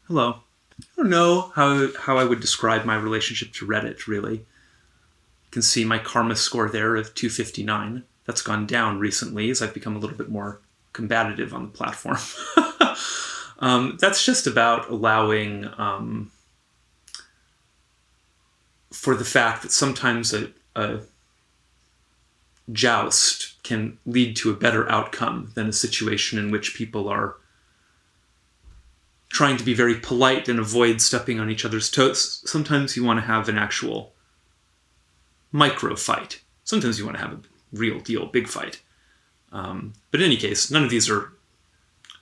Hello. I don't know how I would describe my relationship to Reddit, really. You can see my karma score there of 259. That's gone down recently as I've become a little bit more combative on the platform. That's just about allowing for the fact that sometimes a joust can lead to a better outcome than a situation in which people are trying to be very polite and avoid stepping on each other's toes. Sometimes you want to have an actual micro fight. Sometimes you want to have a real deal, big fight. But in any case, none of these are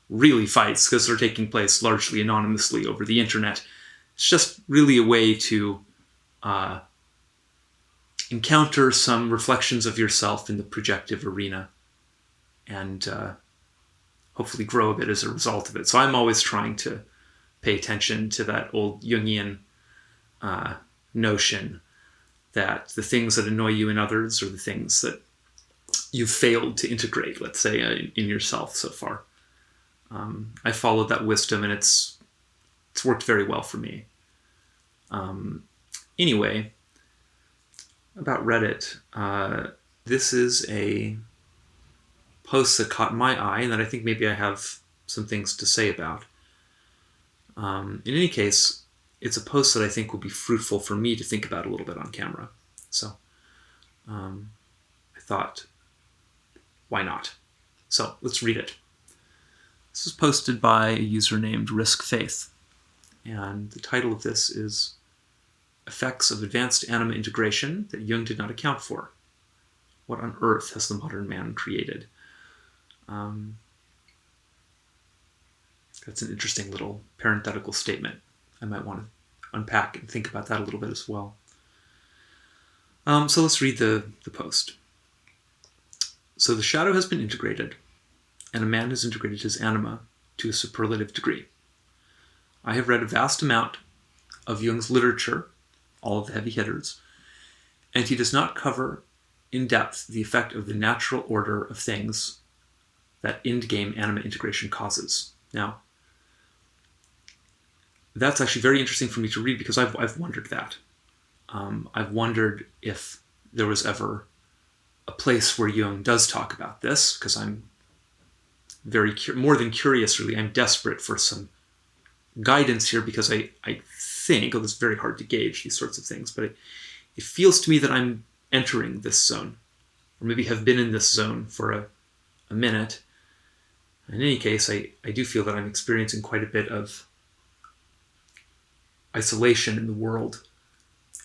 really fights because they're taking place largely anonymously over the internet. It's just really a way to encounter some reflections of yourself in the projective arena and hopefully grow a bit as a result of it. So I'm always trying to pay attention to that old Jungian notion that the things that annoy you in others are the things that you've failed to integrate, let's say, in yourself so far. I followed that wisdom and it's worked very well for me. Anyway, about Reddit, this is a post that caught my eye and that I think maybe I have some things to say about. In any case, it's a post that I think will be fruitful for me to think about a little bit on camera. So I thought, why not? So let's read it. This is posted by a user named Risk Faith, and the title of this is Effects of Advanced Anima Integration That Jung Did Not Account For. What on earth has the modern man created? That's an interesting little parenthetical statement. I might want to unpack and think about that a little bit as well. So let's read the post. So the shadow has been integrated, and a man has integrated his anima to a superlative degree. I have read a vast amount of Jung's literature, all of the heavy hitters, and he does not cover in depth the effect of the natural order of things that end-game anima integration causes. Now, that's actually very interesting for me to read because I've wondered that. I've wondered if there was ever a place where Jung does talk about this, because I'm very more than curious, really. I'm desperate for some guidance here because I think, it's very hard to gauge these sorts of things, but it feels to me that I'm entering this zone, or maybe have been in this zone for a minute. In any case, I do feel that I'm experiencing quite a bit of isolation in the world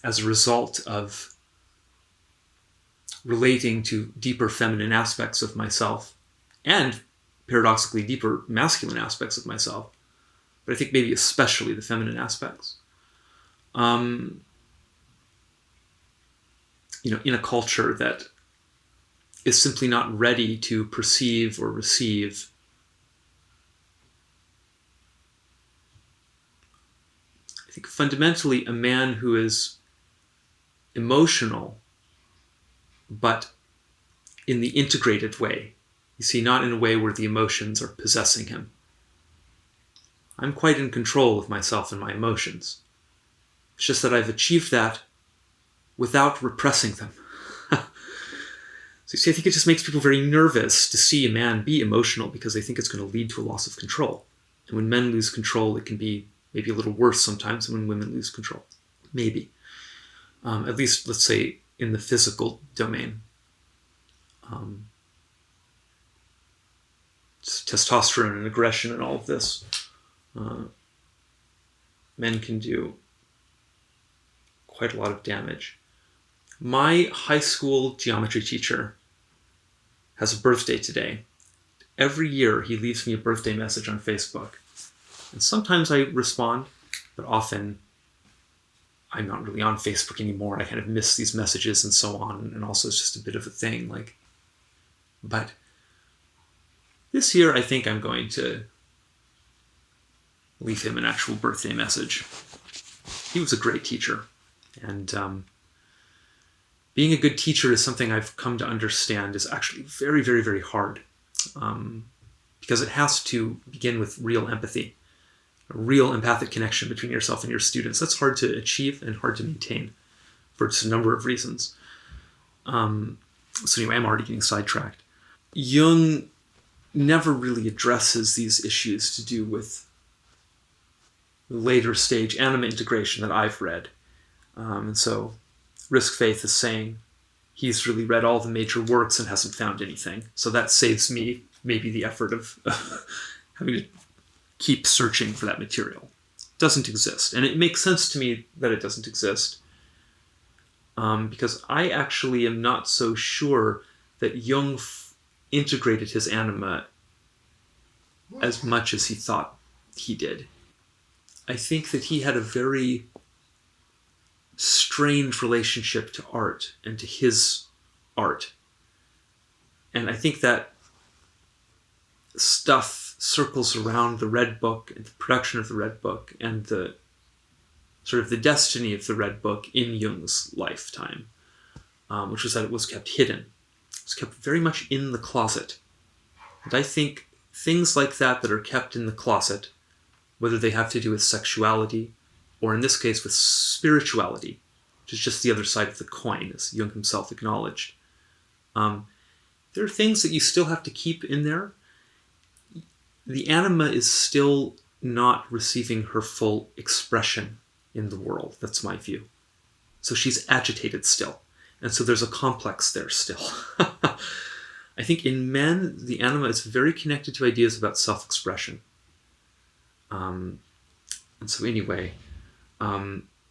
as a result of relating to deeper feminine aspects of myself and paradoxically deeper masculine aspects of myself, but I think maybe especially the feminine aspects. In a culture that is simply not ready to perceive or receive I think fundamentally a man who is emotional, but in the integrated way. You see, not in a way where the emotions are possessing him. I'm quite in control of myself and my emotions. It's just that I've achieved that without repressing them. So you see, I think it just makes people very nervous to see a man be emotional because they think it's going to lead to a loss of control. And when men lose control, it can be maybe a little worse sometimes than when women lose control. Maybe. At least, let's say, in the physical domain. Testosterone and aggression and all of this. Men can do quite a lot of damage. My high school geometry teacher has a birthday today. Every year he leaves me a birthday message on Facebook. And sometimes I respond, but often I'm not really on Facebook anymore. I kind of miss these messages and so on. And also it's just a bit of a thing. But this year I think I'm going to leave him an actual birthday message. He was a great teacher. And being a good teacher is something I've come to understand is actually very, very, very hard. Because it has to begin with real empathy. a real empathic connection between yourself and your students. That's hard to achieve and hard to maintain for just a number of reasons. So anyway, I'm already getting sidetracked. Jung never really addresses these issues to do with the later stage anima integration that I've read. And so Risk Faith is saying he's really read all the major works and hasn't found anything. So that saves me maybe the effort of having to keep searching for that material. It doesn't exist. And it makes sense to me that it doesn't exist. Because I actually am not so sure that Jung integrated his anima as much as he thought he did. I think that he had a very strange relationship to art and to his art. And I think that stuff circles around the Red Book and the production of the Red Book and the sort of the destiny of the Red Book in Jung's lifetime, which was that it was kept hidden. It was kept very much in the closet. And I think things like that are kept in the closet, whether they have to do with sexuality, or in this case with spirituality, which is just the other side of the coin, as Jung himself acknowledged. There are things that you still have to keep in there. The anima is still not receiving her full expression in the world. That's my view. So she's agitated still. And so there's a complex there still. I think in men, the anima is very connected to ideas about self-expression. And so anyway,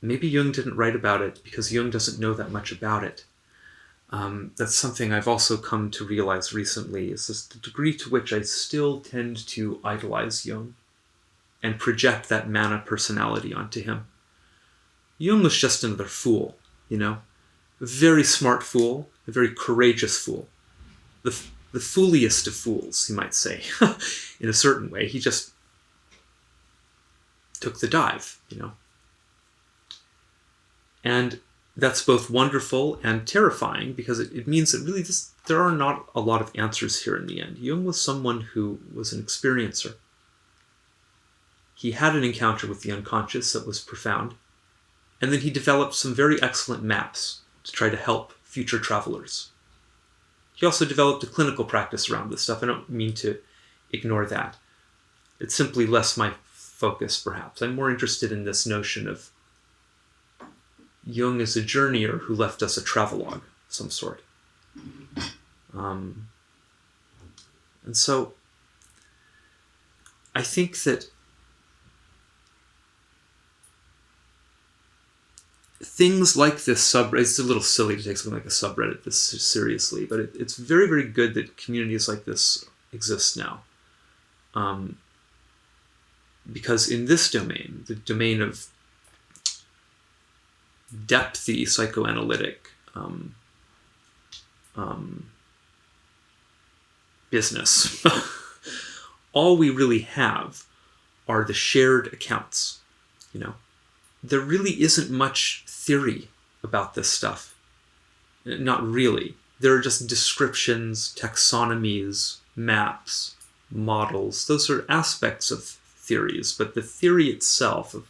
maybe Jung didn't write about it because Jung doesn't know that much about it. That's something I've also come to realize recently, is this, the degree to which I still tend to idolize Jung and project that mana personality onto him. Jung was just another fool, you know? A very smart fool, a very courageous fool. The fooliest of fools, you might say, in a certain way. He just took the dive, you know? And that's both wonderful and terrifying because it means that really there are not a lot of answers here in the end. Jung was someone who was an experiencer. He had an encounter with the unconscious that was profound, and then he developed some very excellent maps to try to help future travelers. He also developed a clinical practice around this stuff. I don't mean to ignore that. It's simply less my focus, perhaps. I'm more interested in this notion of Jung as a journeyer who left us a travelogue of some sort. And so I think that things like this subreddit, it's a little silly to take something like a subreddit this seriously, but it's very, very good that communities like this exist now. Because in this domain, the domain of depthy psychoanalytic business, all we really have are the shared accounts, you know. There really isn't much theory about this stuff. Not really. There are just descriptions, taxonomies, maps, models. Those are aspects of theories, but the theory itself of,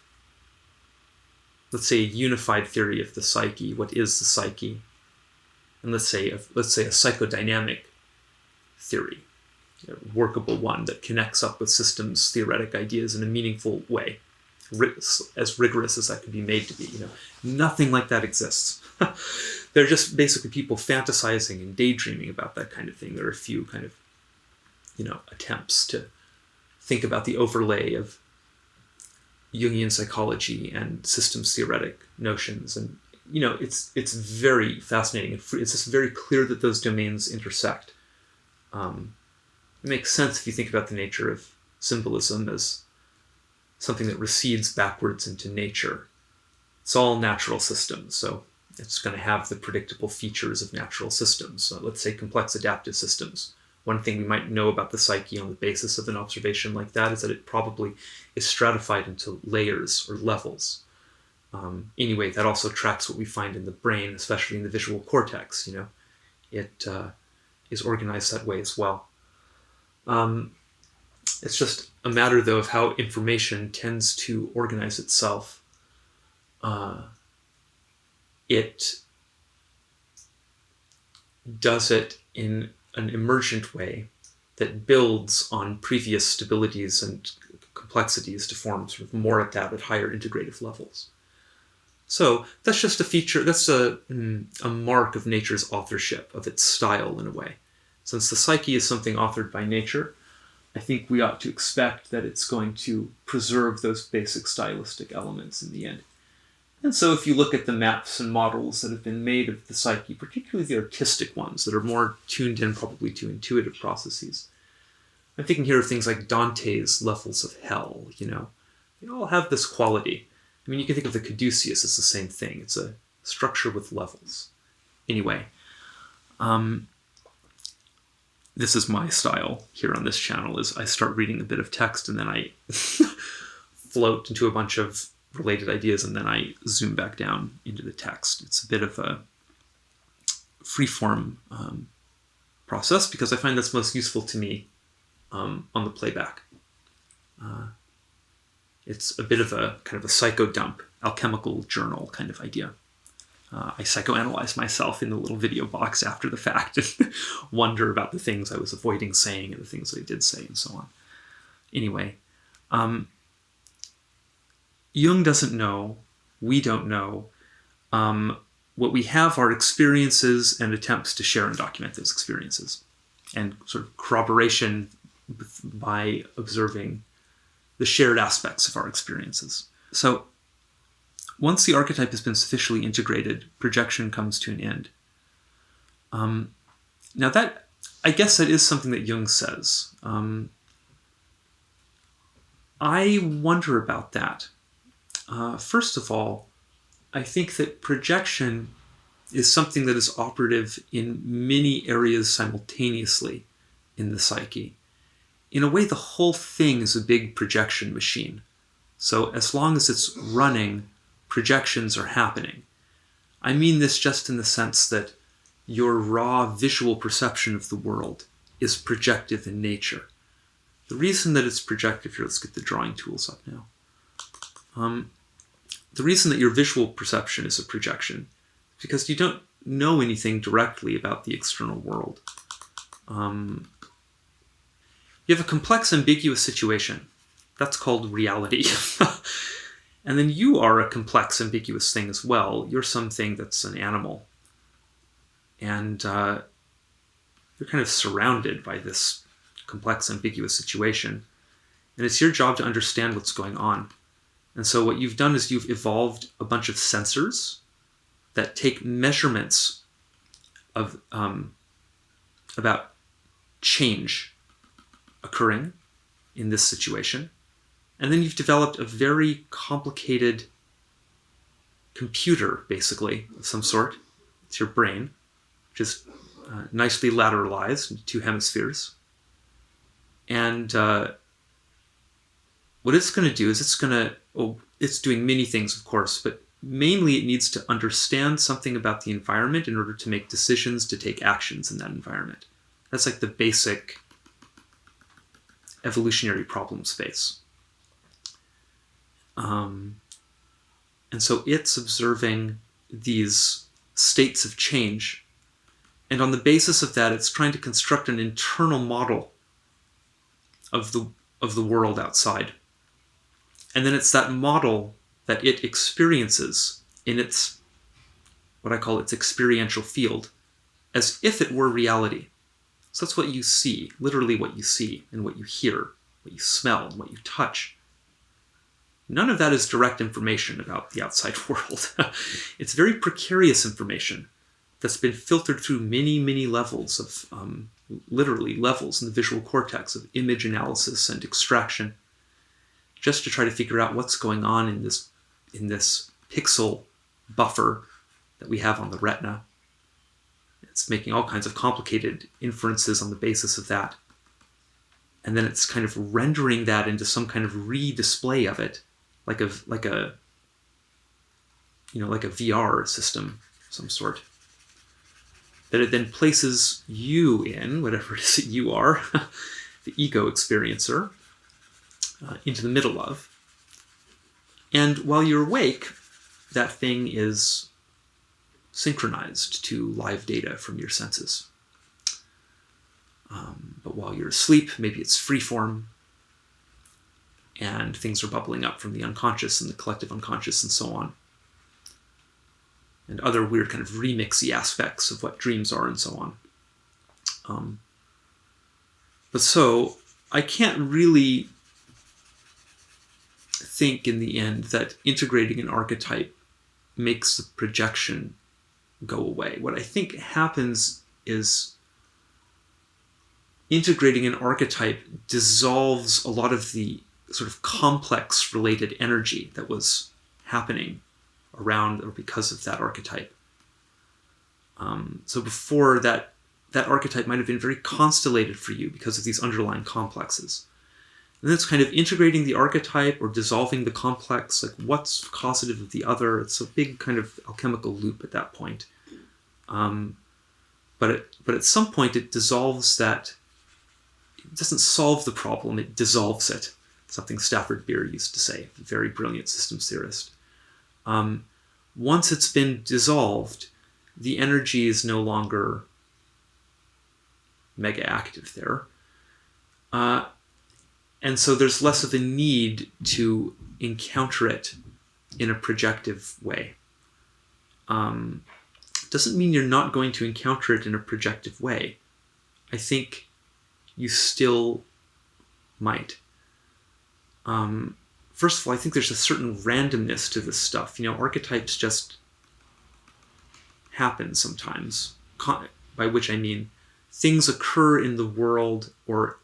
let's say, a unified theory of the psyche, what is the psyche, and let's say a psychodynamic theory, a workable one that connects up with systems theoretic ideas in a meaningful way, as rigorous as that could be made to be. You know, nothing like that exists. They're just basically people fantasizing and daydreaming about that kind of thing. There are a few kind of, you know, attempts to think about the overlay of Jungian psychology and systems theoretic notions, and you know, it's very fascinating. It's just very clear that those domains intersect. It makes sense if you think about the nature of symbolism as something that recedes backwards into nature. It's all natural systems, so it's going to have the predictable features of natural systems. So let's say complex adaptive systems. One thing we might know about the psyche on the basis of an observation like that is that it probably is stratified into layers or levels. Anyway, that also tracks what we find in the brain, especially in the visual cortex. You know, it is organized that way as well. It's just a matter, though, of how information tends to organize itself. It does it in an emergent way that builds on previous stabilities and complexities to form sort of more at higher integrative levels. So that's just a feature, that's a mark of nature's authorship, of its style in a way. Since the psyche is something authored by nature, I think we ought to expect that it's going to preserve those basic stylistic elements in the end. And so if you look at the maps and models that have been made of the psyche, particularly the artistic ones that are more tuned in probably to intuitive processes, I'm thinking here of things like Dante's levels of hell, They all have this quality. I mean, you can think of the Caduceus as the same thing. It's a structure with levels. Anyway, this is my style here on this channel, is I start reading a bit of text and then I float into a bunch of related ideas and then I zoom back down into the text. It's a bit of a freeform process because I find that's most useful to me on the playback. It's a bit of a kind of a psychodump, alchemical journal kind of idea. I psychoanalyze myself in the little video box after the fact and wonder about the things I was avoiding saying and the things I did say and so on. Anyway, Jung doesn't know, we don't know. What we have are experiences and attempts to share and document those experiences, and sort of corroboration by observing the shared aspects of our experiences. So once the archetype has been sufficiently integrated, projection comes to an end. Now that, I guess that is something that Jung says. I wonder about that. First of all, I think that projection is something that is operative in many areas simultaneously in the psyche. In a way, the whole thing is a big projection machine. So as long as it's running, projections are happening. I mean this just in the sense that your raw visual perception of the world is projective in nature. The reason that it's projective, here, let's get the drawing tools up now. The reason that your visual perception is a projection is because you don't know anything directly about the external world. You have a complex, ambiguous situation. That's called reality. And then you are a complex, ambiguous thing as well. You're something that's an animal. And you're kind of surrounded by this complex, ambiguous situation. And it's your job to understand what's going on. And so what you've done is you've evolved a bunch of sensors that take measurements of about change occurring in this situation. And then you've developed a very complicated computer, basically, of some sort. It's your brain, which is nicely lateralized into two hemispheres. And what it's going to do is it's doing many things, of course, but mainly it needs to understand something about the environment in order to make decisions, to take actions in that environment. That's like the basic evolutionary problem space. And so it's observing these states of change. And on the basis of that, it's trying to construct an internal model of the world outside. And then it's that model that it experiences in its, what I call its experiential field, as if it were reality. So that's what you see, literally what you see, and what you hear, what you smell, and what you touch. None of that is direct information about the outside world. It's very precarious information that's been filtered through many, many levels of, literally levels in the visual cortex of image analysis and extraction, just to try to figure out what's going on in this pixel buffer that we have on the retina. It's making all kinds of complicated inferences on the basis of that. And then it's kind of rendering that into some kind of re-display of it, like a VR system of some sort, that it then places you in, whatever it is that you are, the ego experiencer, into the middle of. And while you're awake, that thing is synchronized to live data from your senses. But while you're asleep, maybe it's freeform, and things are bubbling up from the unconscious and the collective unconscious and so on. And other weird kind of remixy aspects of what dreams are and so on. But so, I can't really think in the end that integrating an archetype makes the projection go away. What I think happens is integrating an archetype dissolves a lot of the sort of complex related energy that was happening around or because of that archetype. So before that archetype might have been very constellated for you because of these underlying complexes. And then it's kind of integrating the archetype or dissolving the complex, like what's causative of the other. It's a big kind of alchemical loop at that point. But at some point it dissolves that. It doesn't solve the problem, it dissolves it. Something Stafford Beer used to say, a very brilliant systems theorist. Once it's been dissolved, the energy is no longer mega active there. And so there's less of a need to encounter it in a projective way. Doesn't mean you're not going to encounter it in a projective way. I think you still might. First of all, I think there's a certain randomness to this stuff. Archetypes just happen sometimes, by which I mean things occur in the world or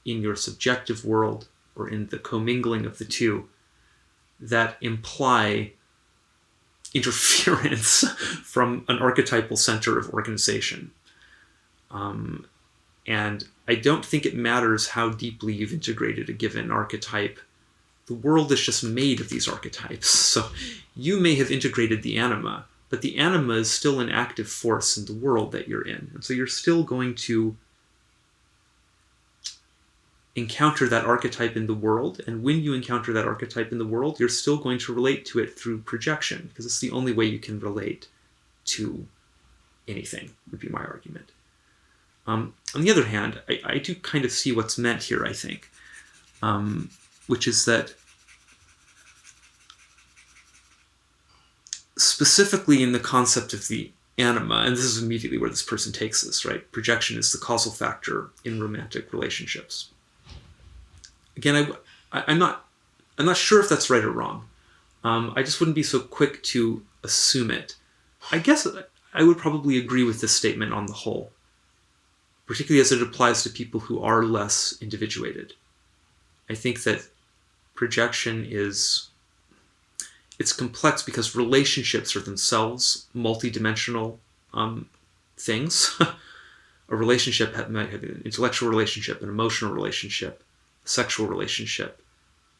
in your subjective world or in the commingling of the two that imply interference from an archetypal center of organization. And I don't think it matters how deeply you've integrated a given archetype. The world is just made of these archetypes. So you may have integrated the anima, but the anima is still an active force in the world that you're in. And so you're still going to encounter that archetype in the world. And when you encounter that archetype in the world, you're still going to relate to it through projection, because it's the only way you can relate to anything, would be my argument. On the other hand, I do kind of see what's meant here, I think, which is that specifically in the concept of the anima, and this is immediately where this person takes this, right? Projection is the causal factor in romantic relationships. Again, I'm not sure if that's right or wrong. I just wouldn't be so quick to assume it. I guess I would probably agree with this statement on the whole, particularly as it applies to people who are less individuated. I think that projection it's complex because relationships are themselves multidimensional things. A relationship might have an intellectual relationship, an emotional relationship, a sexual relationship,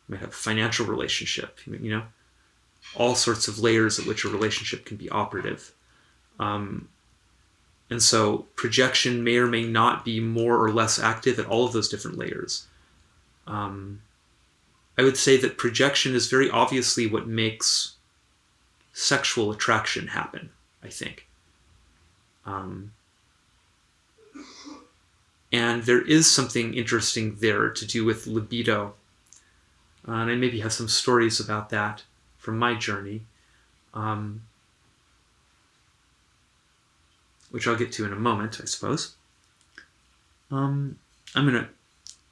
might have a financial relationship, all sorts of layers at which a relationship can be operative. And so projection may or may not be more or less active at all of those different layers. I would say that projection is very obviously what makes sexual attraction happen, I think. And there is something interesting there to do with libido. And I maybe have some stories about that from my journey, which I'll get to in a moment, I suppose. I'm going to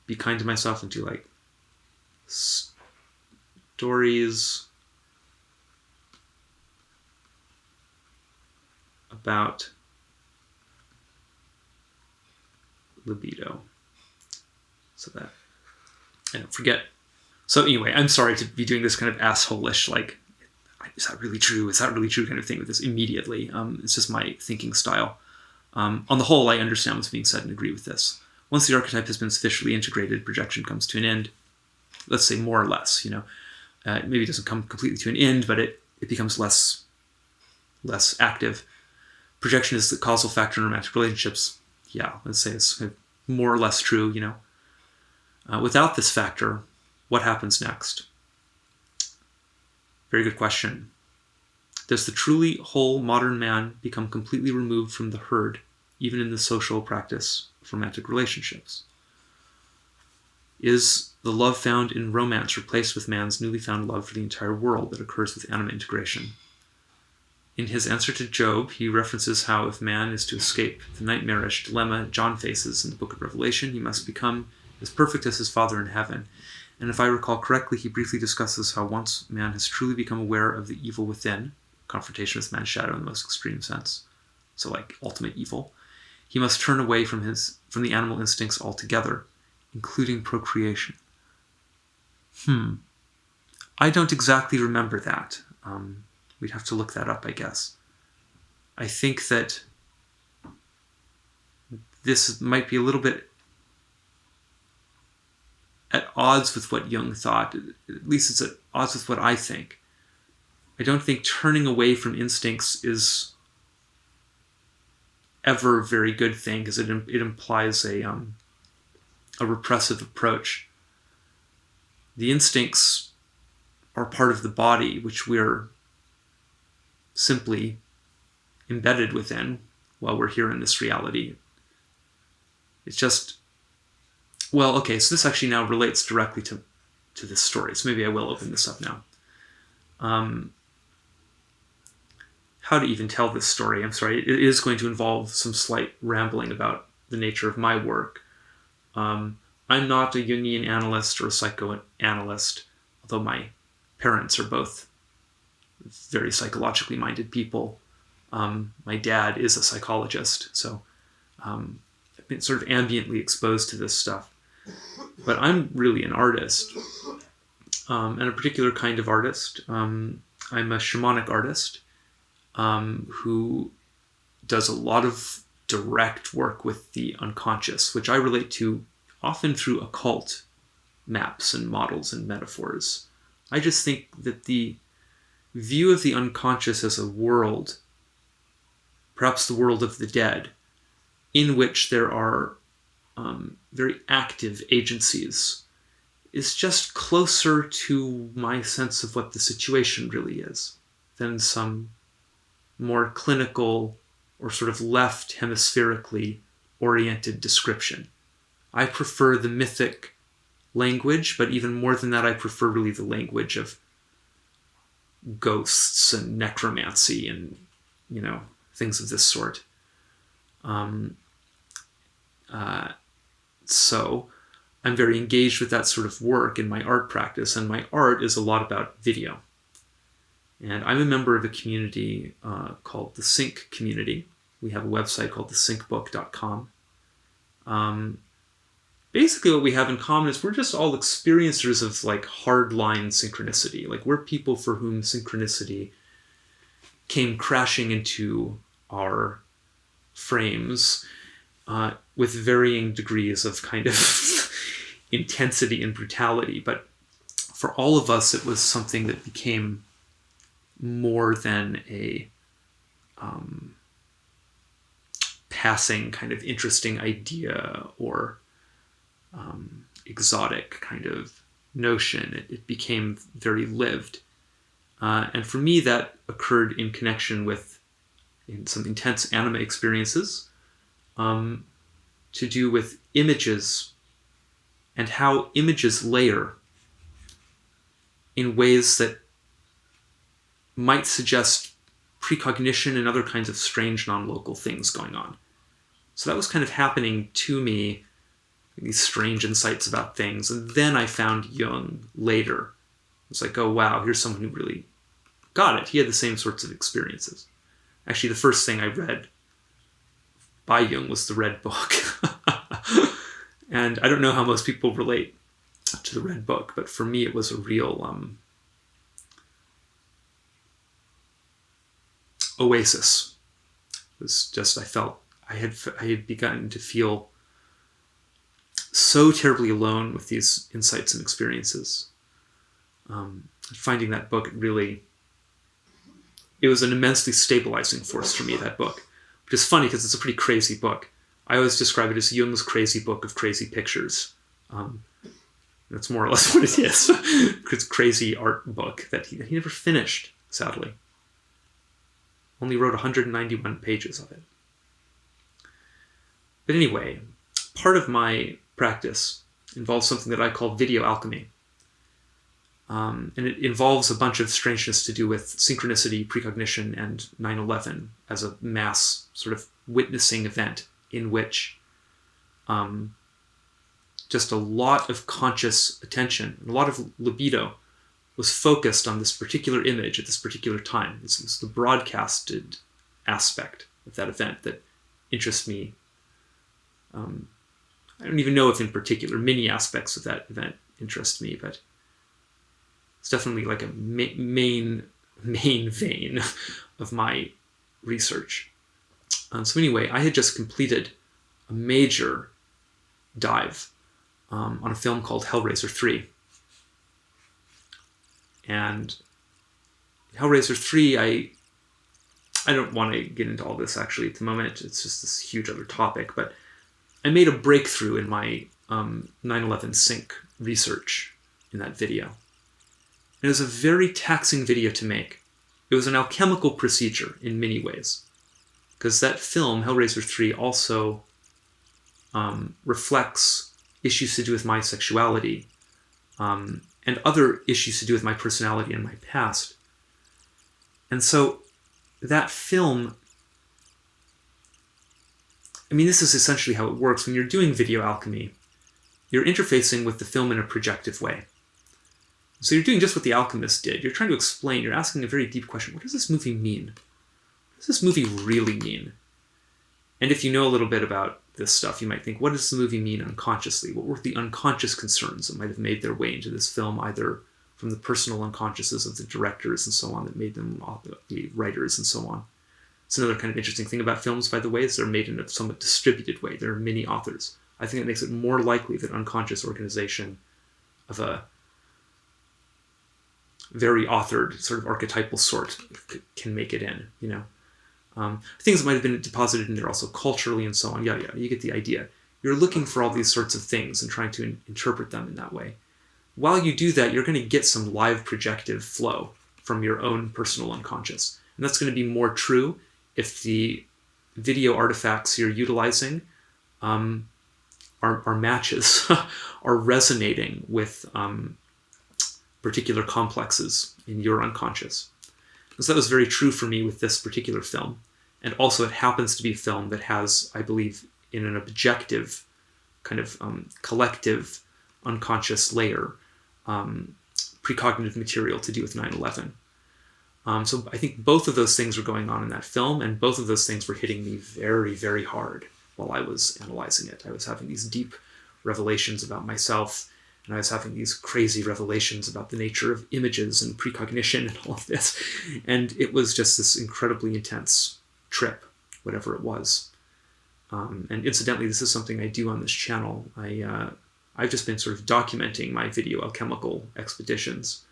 be kind to myself and do stories about libido, so that I don't forget. So anyway, I'm sorry to be doing this kind of asshole-ish, is that really true? Is that really true kind of thing with this immediately. It's just my thinking style. On the whole, I understand what's being said and agree with this. Once the archetype has been sufficiently integrated, projection comes to an end. Let's say more or less, maybe it doesn't come completely to an end, but it becomes less active. Projection is the causal factor in romantic relationships. Yeah, let's say it's more or less true, Without this factor, what happens next? Very good question. Does the truly whole modern man become completely removed from the herd, even in the social practice of romantic relationships? Is the love found in romance replaced with man's newly found love for the entire world that occurs with anima integration? In his answer to Job, he references how if man is to escape the nightmarish dilemma John faces in the book of Revelation, he must become as perfect as his Father in heaven. And if I recall correctly, he briefly discusses how once man has truly become aware of the evil within, confrontation with man's shadow in the most extreme sense, so like ultimate evil, he must turn away from the animal instincts altogether, including procreation. I don't exactly remember that. We'd have to look that up, I guess. I think that this might be a little bit at odds with what Jung thought. At least it's at odds with what I think. I don't think turning away from instincts is ever a very good thing, because it implies a repressive approach. The instincts are part of the body, which we're simply embedded within while we're here in this reality. It's just, well, okay, so this actually now relates directly to this story, so maybe I will open this up now. How to even tell this story, I'm sorry, it is going to involve some slight rambling about the nature of my work. I'm not a Jungian analyst or a psychoanalyst, although my parents are both very psychologically minded people. My dad is a psychologist, so I've been sort of ambiently exposed to this stuff. But I'm really an artist, and a particular kind of artist. I'm a shamanic artist who does a lot of direct work with the unconscious, which I relate to often through occult maps and models and metaphors. I just think that the view of the unconscious as a world, perhaps the world of the dead, in which there are very active agencies, is just closer to my sense of what the situation really is than some more clinical or sort of left hemispherically oriented description. I prefer the mythic language, but even more than that, I prefer really the language of ghosts and necromancy and, things of this sort. So I'm very engaged with that sort of work in my art practice, and my art is a lot about video. And I'm a member of a community called the Sync Community. We have a website called thesyncbook.com. Basically what we have in common is we're just all experiencers of like hardline synchronicity. Like we're people for whom synchronicity came crashing into our frames with varying degrees of kind of intensity and brutality. But for all of us, it was something that became more than a passing kind of interesting idea or exotic kind of notion. It became very lived. And for me, that occurred in connection with some intense anima experiences to do with images and how images layer in ways that might suggest precognition and other kinds of strange non-local things going on. So that was kind of happening to me, these strange insights about things. And then I found Jung later. It was like, oh wow, here's someone who really got it. He had the same sorts of experiences. Actually, the first thing I read by Jung was the Red Book. And I don't know how most people relate to the Red Book, but for me it was a real oasis. It was just, I felt, I had begun to feel so terribly alone with these insights and experiences. Finding that book, it was an immensely stabilizing force for me, that book. Which is funny because it's a pretty crazy book. I always describe it as Jung's crazy book of crazy pictures. That's more or less what it is. It's a crazy art book that he never finished, sadly. Only wrote 191 pages of it. But anyway, part of my practice involves something that I call video alchemy. And it involves a bunch of strangeness to do with synchronicity, precognition, and 9/11 as a mass sort of witnessing event in which just a lot of conscious attention, a lot of libido was focused on this particular image at this particular time. This was the broadcasted aspect of that event that interests me. I don't even know if in particular many aspects of that event interest me, but it's definitely like a main vein of my research. So anyway, I had just completed a major dive on a film called Hellraiser 3. And Hellraiser 3, I don't want to get into all this actually at the moment. It's just this huge other topic, but I made a breakthrough in my 9/11 sync research in that video. It was a very taxing video to make. It was an alchemical procedure in many ways, because that film, Hellraiser 3, also reflects issues to do with my sexuality and other issues to do with my personality and my past. And so that film, I mean, this is essentially how it works. When you're doing video alchemy, you're interfacing with the film in a projective way. So you're doing just what the alchemist did. You're trying to explain, you're asking a very deep question. What does this movie mean? What does this movie really mean? And if you know a little bit about this stuff, you might think, what does the movie mean unconsciously? What were the unconscious concerns that might have made their way into this film, either from the personal unconsciouses of the directors and so on that made them the writers and so on? It's another kind of interesting thing about films, by the way, is they're made in a somewhat distributed way. There are many authors. I think it makes it more likely that unconscious organization of a very authored, sort of archetypal sort can make it in, you know. Things that might have been deposited in there also culturally and so on, yada yada. You get the idea. You're looking for all these sorts of things and trying to interpret them in that way. While you do that, you're going to get some live projective flow from your own personal unconscious. And that's going to be more true if the video artifacts you're utilizing are matches, are resonating with particular complexes in your unconscious. And so that was very true for me with this particular film. And also it happens to be a film that has, I believe, in an objective kind of collective unconscious layer, precognitive material to do with 9/11. So I think both of those things were going on in that film, and both of those things were hitting me very, very hard while I was analyzing it. I was having these deep revelations about myself, and I was having these crazy revelations about the nature of images and precognition and all of this. And it was just this incredibly intense trip, whatever it was. And incidentally, this is something I do on this channel. I've just been sort of documenting my video alchemical expeditions,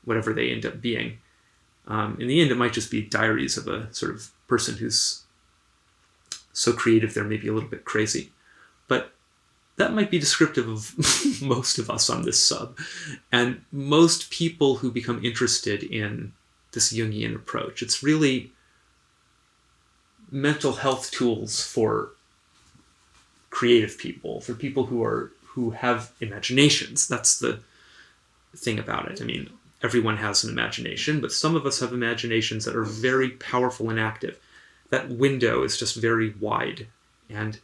whatever they end up being. In the end, it might just be diaries of a sort of person who's so creative they're maybe a little bit crazy. But that might be descriptive of most of us on this sub. And most people who become interested in this Jungian approach. It's really mental health tools for creative people, for people who have imaginations. That's the thing about it. I mean, everyone has an imagination, but some of us have imaginations that are very powerful and active. That window is just very wide. And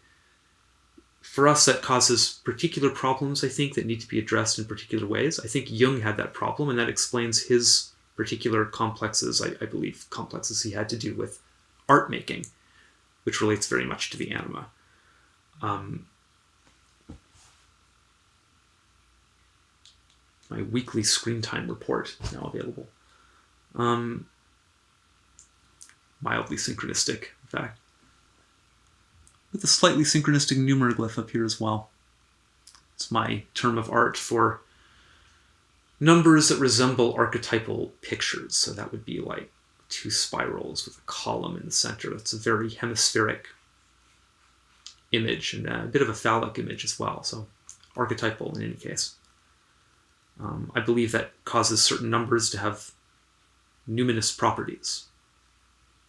for us, that causes particular problems, I think, that need to be addressed in particular ways. I think Jung had that problem, and that explains his particular complexes, I believe, complexes he had to do with art making, which relates very much to the anima. My weekly screen time report is now available. Mildly synchronistic, in fact. With a slightly synchronistic numeroglyph up here as well. It's my term of art for numbers that resemble archetypal pictures. So that would be like two spirals with a column in the center. That's a very hemispheric image and a bit of a phallic image as well. So archetypal in any case. I believe that causes certain numbers to have numinous properties.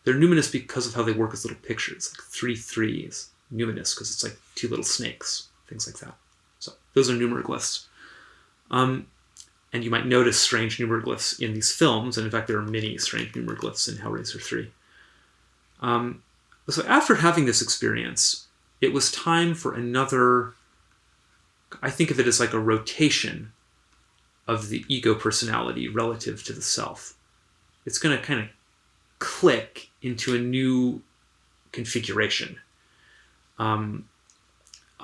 They're numinous because of how they work as little pictures. Like 3-3 is numinous because it's like two little snakes, things like that. So those are numeroglyphs. And you might notice strange numeroglyphs in these films, and in fact there are many strange numeroglyphs in Hellraiser 3. So after having this experience, it was time for another, I think of it as like a rotation of the ego personality relative to the self. It's going to kind of click into a new configuration. A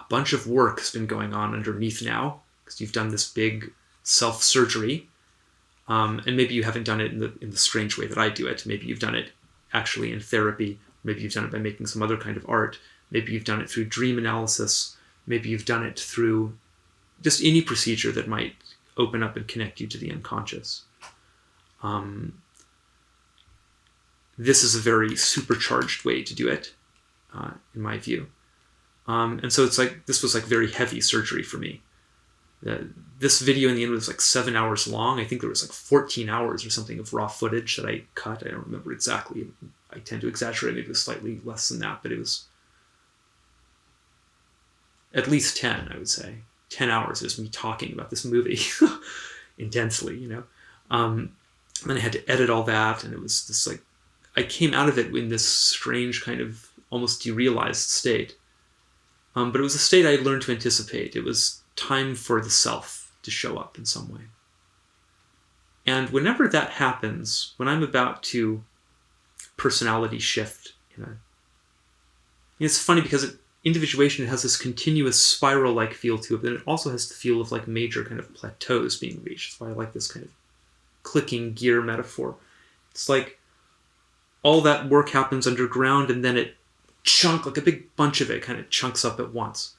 bunch of work has been going on underneath now, because you've done this big self-surgery, and maybe you haven't done it in the strange way that I do it. Maybe you've done it actually in therapy. Maybe you've done it by making some other kind of art. Maybe you've done it through dream analysis. Maybe you've done it through just any procedure that might open up and connect you to the unconscious. This is a very supercharged way to do it, in my view. And so it's like, this was like very heavy surgery for me. This video in the end was like 7 hours long. I think there was like 14 hours or something of raw footage that I cut. I don't remember exactly. I tend to exaggerate. Maybe it was slightly less than that, but it was at least 10, I would say. 10 hours is me talking about this movie intensely, you know. And then I had to edit all that, and it was this like, I came out of it in this strange kind of almost derealized state. But it was a state I had learned to anticipate. It was time for the self to show up in some way. And whenever that happens, when I'm about to personality shift, it's funny because individuation has this continuous spiral-like feel to it, but it also has the feel of like major kind of plateaus being reached. That's why I like this kind of clicking gear metaphor. It's like all that work happens underground, and then it like a big bunch of it kind of chunks up at once.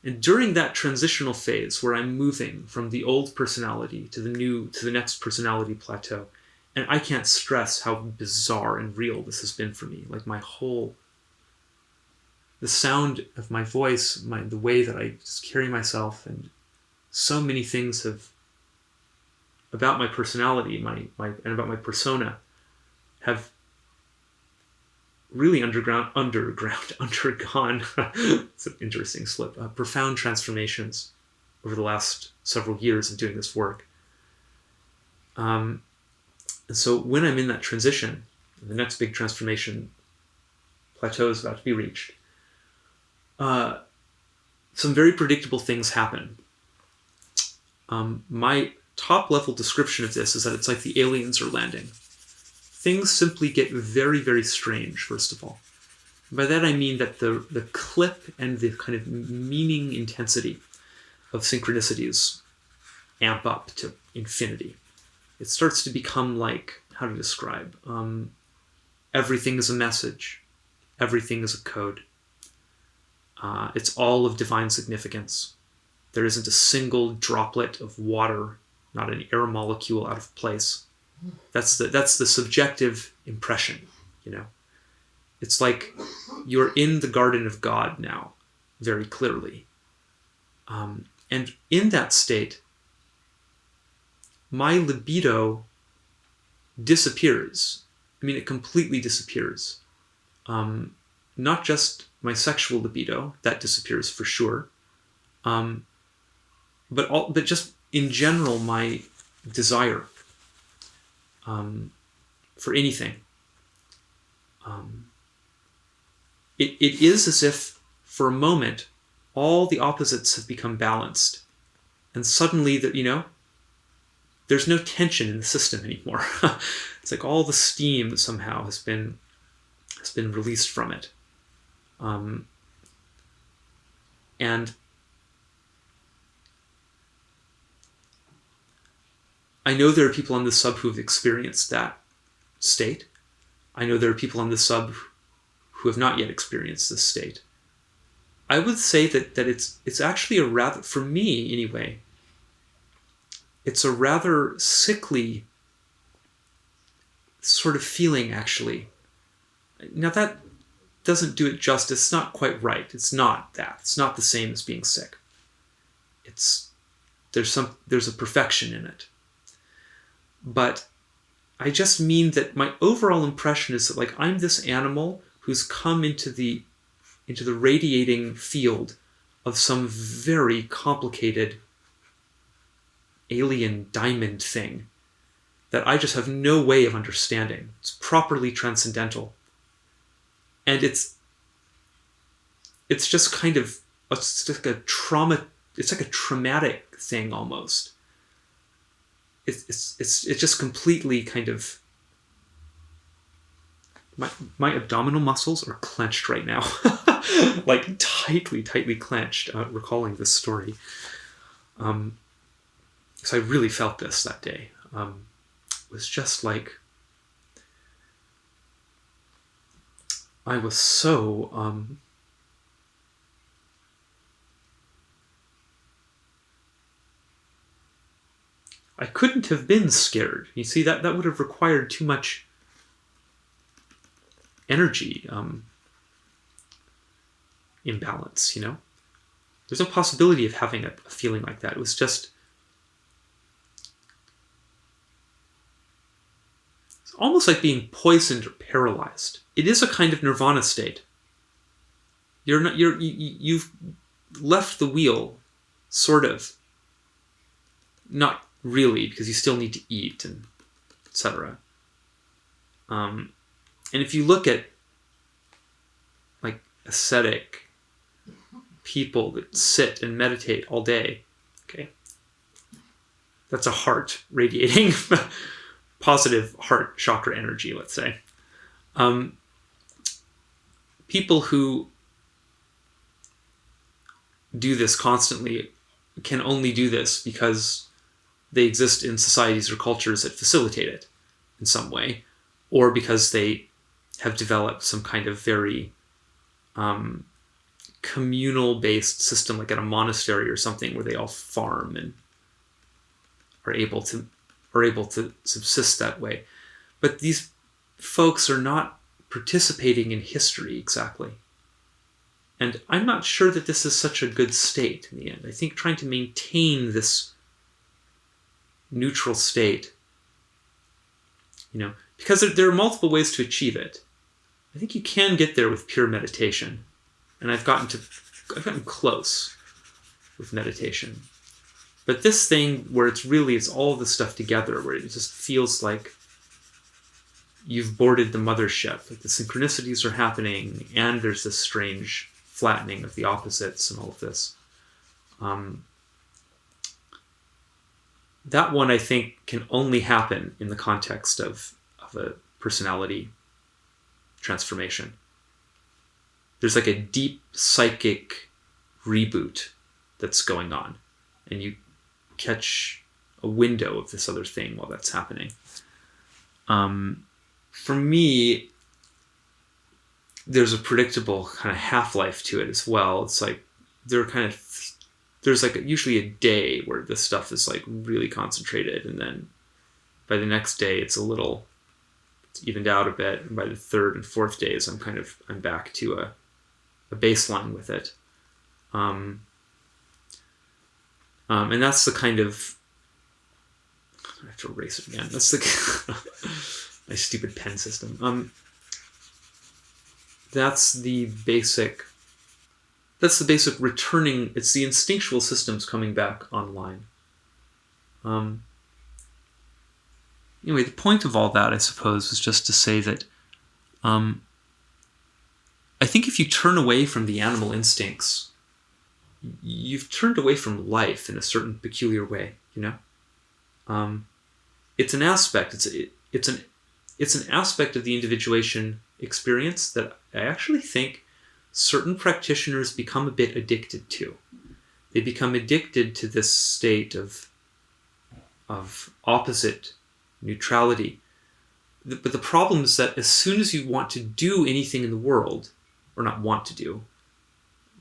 And during that transitional phase where I'm moving from the old personality to the next personality plateau, and I can't stress how bizarre and real this has been for me. Like the sound of my voice, the way that I just carry myself, and so many things about my personality, and about my persona have really undergone, it's an interesting slip, profound transformations over the last several years of doing this work. And so when I'm in that transition, the next big transformation plateau is about to be reached, some very predictable things happen. My top level description of this is that it's like the aliens are landing. Things simply get very, very strange, first of all. By that I mean that the clip and the kind of meaning intensity of synchronicities amp up to infinity. It starts to become like, how to describe? Everything is a message. Everything is a code. It's all of divine significance. There isn't a single droplet of water, not an air molecule out of place. That's the subjective impression, It's like you're in the garden of God now, very clearly. And in that state, my libido disappears. I mean, it completely disappears. Not just my sexual libido, that disappears for sure. But just in general, my desire for anything. It is as if, for a moment, all the opposites have become balanced, and suddenly there's no tension in the system anymore. It's like all the steam somehow has been released from it, and I know there are people on the sub who have experienced that state. I know there are people on the sub who have not yet experienced this state. I would say that it's actually a rather, for me anyway, it's a rather sickly sort of feeling, actually. Now that doesn't do it justice. It's not quite right. It's not that. It's not the same as being sick. It's there's a perfection in it. But I just mean that my overall impression is that, like, I'm this animal who's come into the radiating field of some very complicated alien diamond thing that I just have no way of understanding. It's properly transcendental. And it's just kind of, it's like a traumatic thing almost. It's just completely kind of, my abdominal muscles are clenched right now. Like tightly clenched, recalling this story. So I really felt this that day. It was just like, I was so, I couldn't have been scared. You see, that would have required too much energy, imbalance, you know? There's no possibility of having a feeling like that. It was just, it's almost like being poisoned or paralyzed. It is a kind of nirvana state. You've left the wheel, sort of. Not really, because you still need to eat and etc. And if you look at like ascetic people that sit and meditate all day, okay, that's a heart radiating positive heart chakra energy, let's say. People who do this constantly can only do this because they exist in societies or cultures that facilitate it in some way, or because they have developed some kind of very communal-based system, like at a monastery or something, where they all farm and are able to subsist that way. But these folks are not participating in history exactly. And I'm not sure that this is such a good state in the end. I think trying to maintain this neutral state, you know, because there are multiple ways to achieve it. I think you can get there with pure meditation. And I've gotten close with meditation. But this thing where it's all the stuff together, where it just feels like you've boarded the mothership, like the synchronicities are happening, and there's this strange flattening of the opposites and all of this. That one, I think, can only happen in the context of a personality transformation. There's like a deep psychic reboot that's going on, and you catch a window of this other thing while that's happening. For me, there's a predictable kind of half-life to it as well. It's like there's like usually a day where this stuff is like really concentrated, and then by the next day it's evened out a bit, and by the third and fourth days I'm back to a baseline with it. And that's the kind of, I have to erase it again. That's the my stupid pen system. That's the basic returning. It's the instinctual systems coming back online. Anyway, the point of all that, I suppose, was just to say that I think if you turn away from the animal instincts, you've turned away from life in a certain peculiar way, you know? It's an aspect. It's an aspect of the individuation experience that I actually think certain practitioners become a bit addicted to. They become addicted to this state of opposite neutrality. But the problem is that as soon as you want to do anything in the world, or not want to do,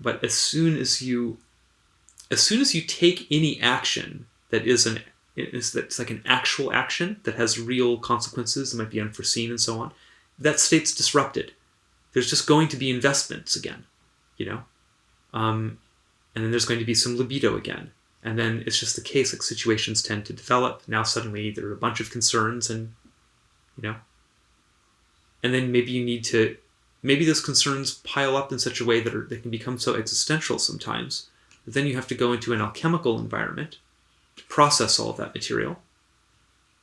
but as soon as you take any action that's like an actual action that has real consequences that might be unforeseen and so on, that state's disrupted. There's just going to be investments again, you know? And then there's going to be some libido again. And then it's just the case, like situations tend to develop. Now suddenly there are a bunch of concerns and, and then maybe those concerns pile up in such a way that they can become so existential sometimes that then you have to go into an alchemical environment to process all of that material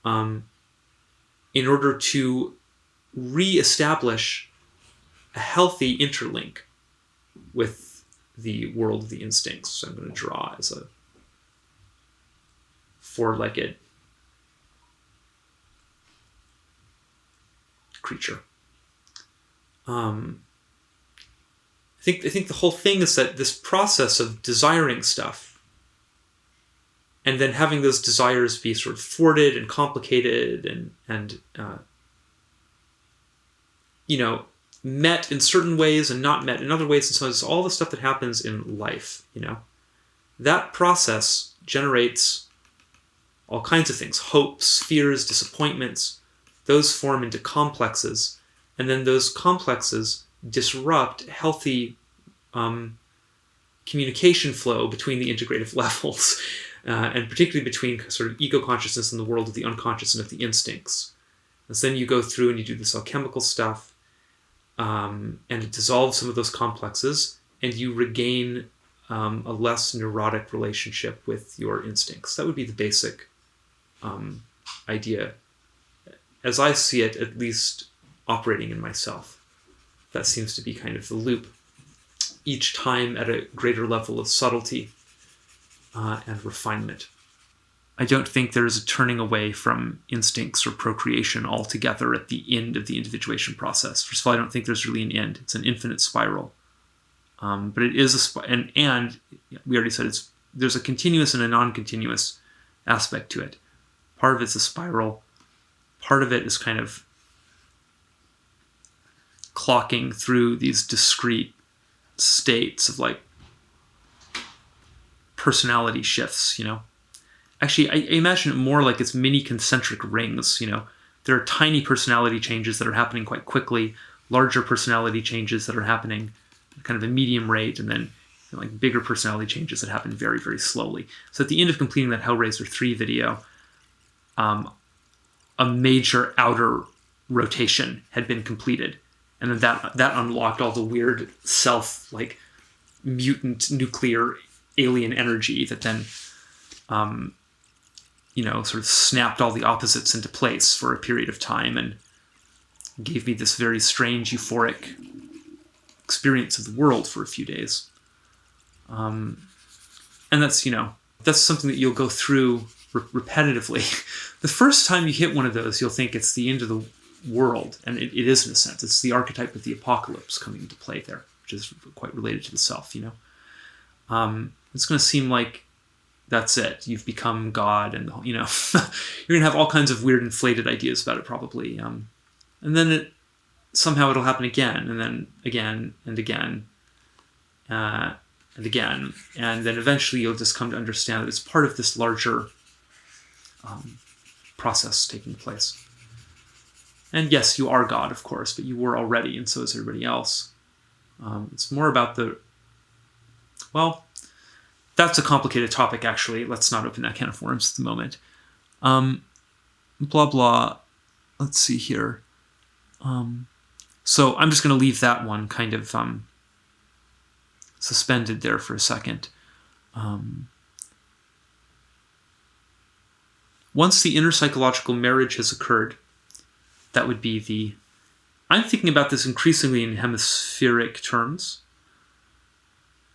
in order to re-establish a healthy interlink with the world of the instincts. So I'm going to draw as a four-legged creature. I think the whole thing is that this process of desiring stuff and then having those desires be sort of thwarted and complicated and met in certain ways and not met in other ways, and so it's all the stuff that happens in life. That process generates all kinds of things: hopes, fears, disappointments. Those form into complexes, and then those complexes disrupt healthy communication flow between the integrative levels, and particularly between sort of ego consciousness and the world of the unconscious and of the instincts. And so then you go through and you do this alchemical stuff, and it dissolves some of those complexes, and you regain a less neurotic relationship with your instincts. That would be the basic idea, as I see it, at least operating in myself. That seems to be kind of the loop, each time at a greater level of subtlety and refinement. I don't think there's a turning away from instincts or procreation altogether at the end of the individuation process. First of all, I don't think there's really an end. It's an infinite spiral. But it is and we already said there's a continuous and a non-continuous aspect to it. Part of it's a spiral. Part of it is kind of clocking through these discrete states of like personality shifts, Actually, I imagine it more like it's mini concentric rings, There are tiny personality changes that are happening quite quickly, larger personality changes that are happening at kind of a medium rate, and then like bigger personality changes that happen very, very slowly. So at the end of completing that Hellraiser 3 video, a major outer rotation had been completed. And then that unlocked all the weird like mutant nuclear alien energy that then, sort of snapped all the opposites into place for a period of time and gave me this very strange, euphoric experience of the world for a few days. And that's something that you'll go through repetitively. The first time you hit one of those, you'll think it's the end of the world, and it is in a sense. It's the archetype of the apocalypse coming into play there, which is quite related to the self. It's going to seem like that's it. You've become God, and you're going to have all kinds of weird, inflated ideas about it, probably. And then somehow it'll happen again, and then again, and again, and again, and then eventually you'll just come to understand that it's part of this larger process taking place. And yes, you are God, of course, but you were already, and so is everybody else. It's more about that's a complicated topic, actually. Let's not open that can of worms at the moment. Blah, blah. Let's see here. So I'm just going to leave that one kind of suspended there for a second. Once the inner psychological marriage has occurred, that would be I'm thinking about this increasingly in hemispheric terms.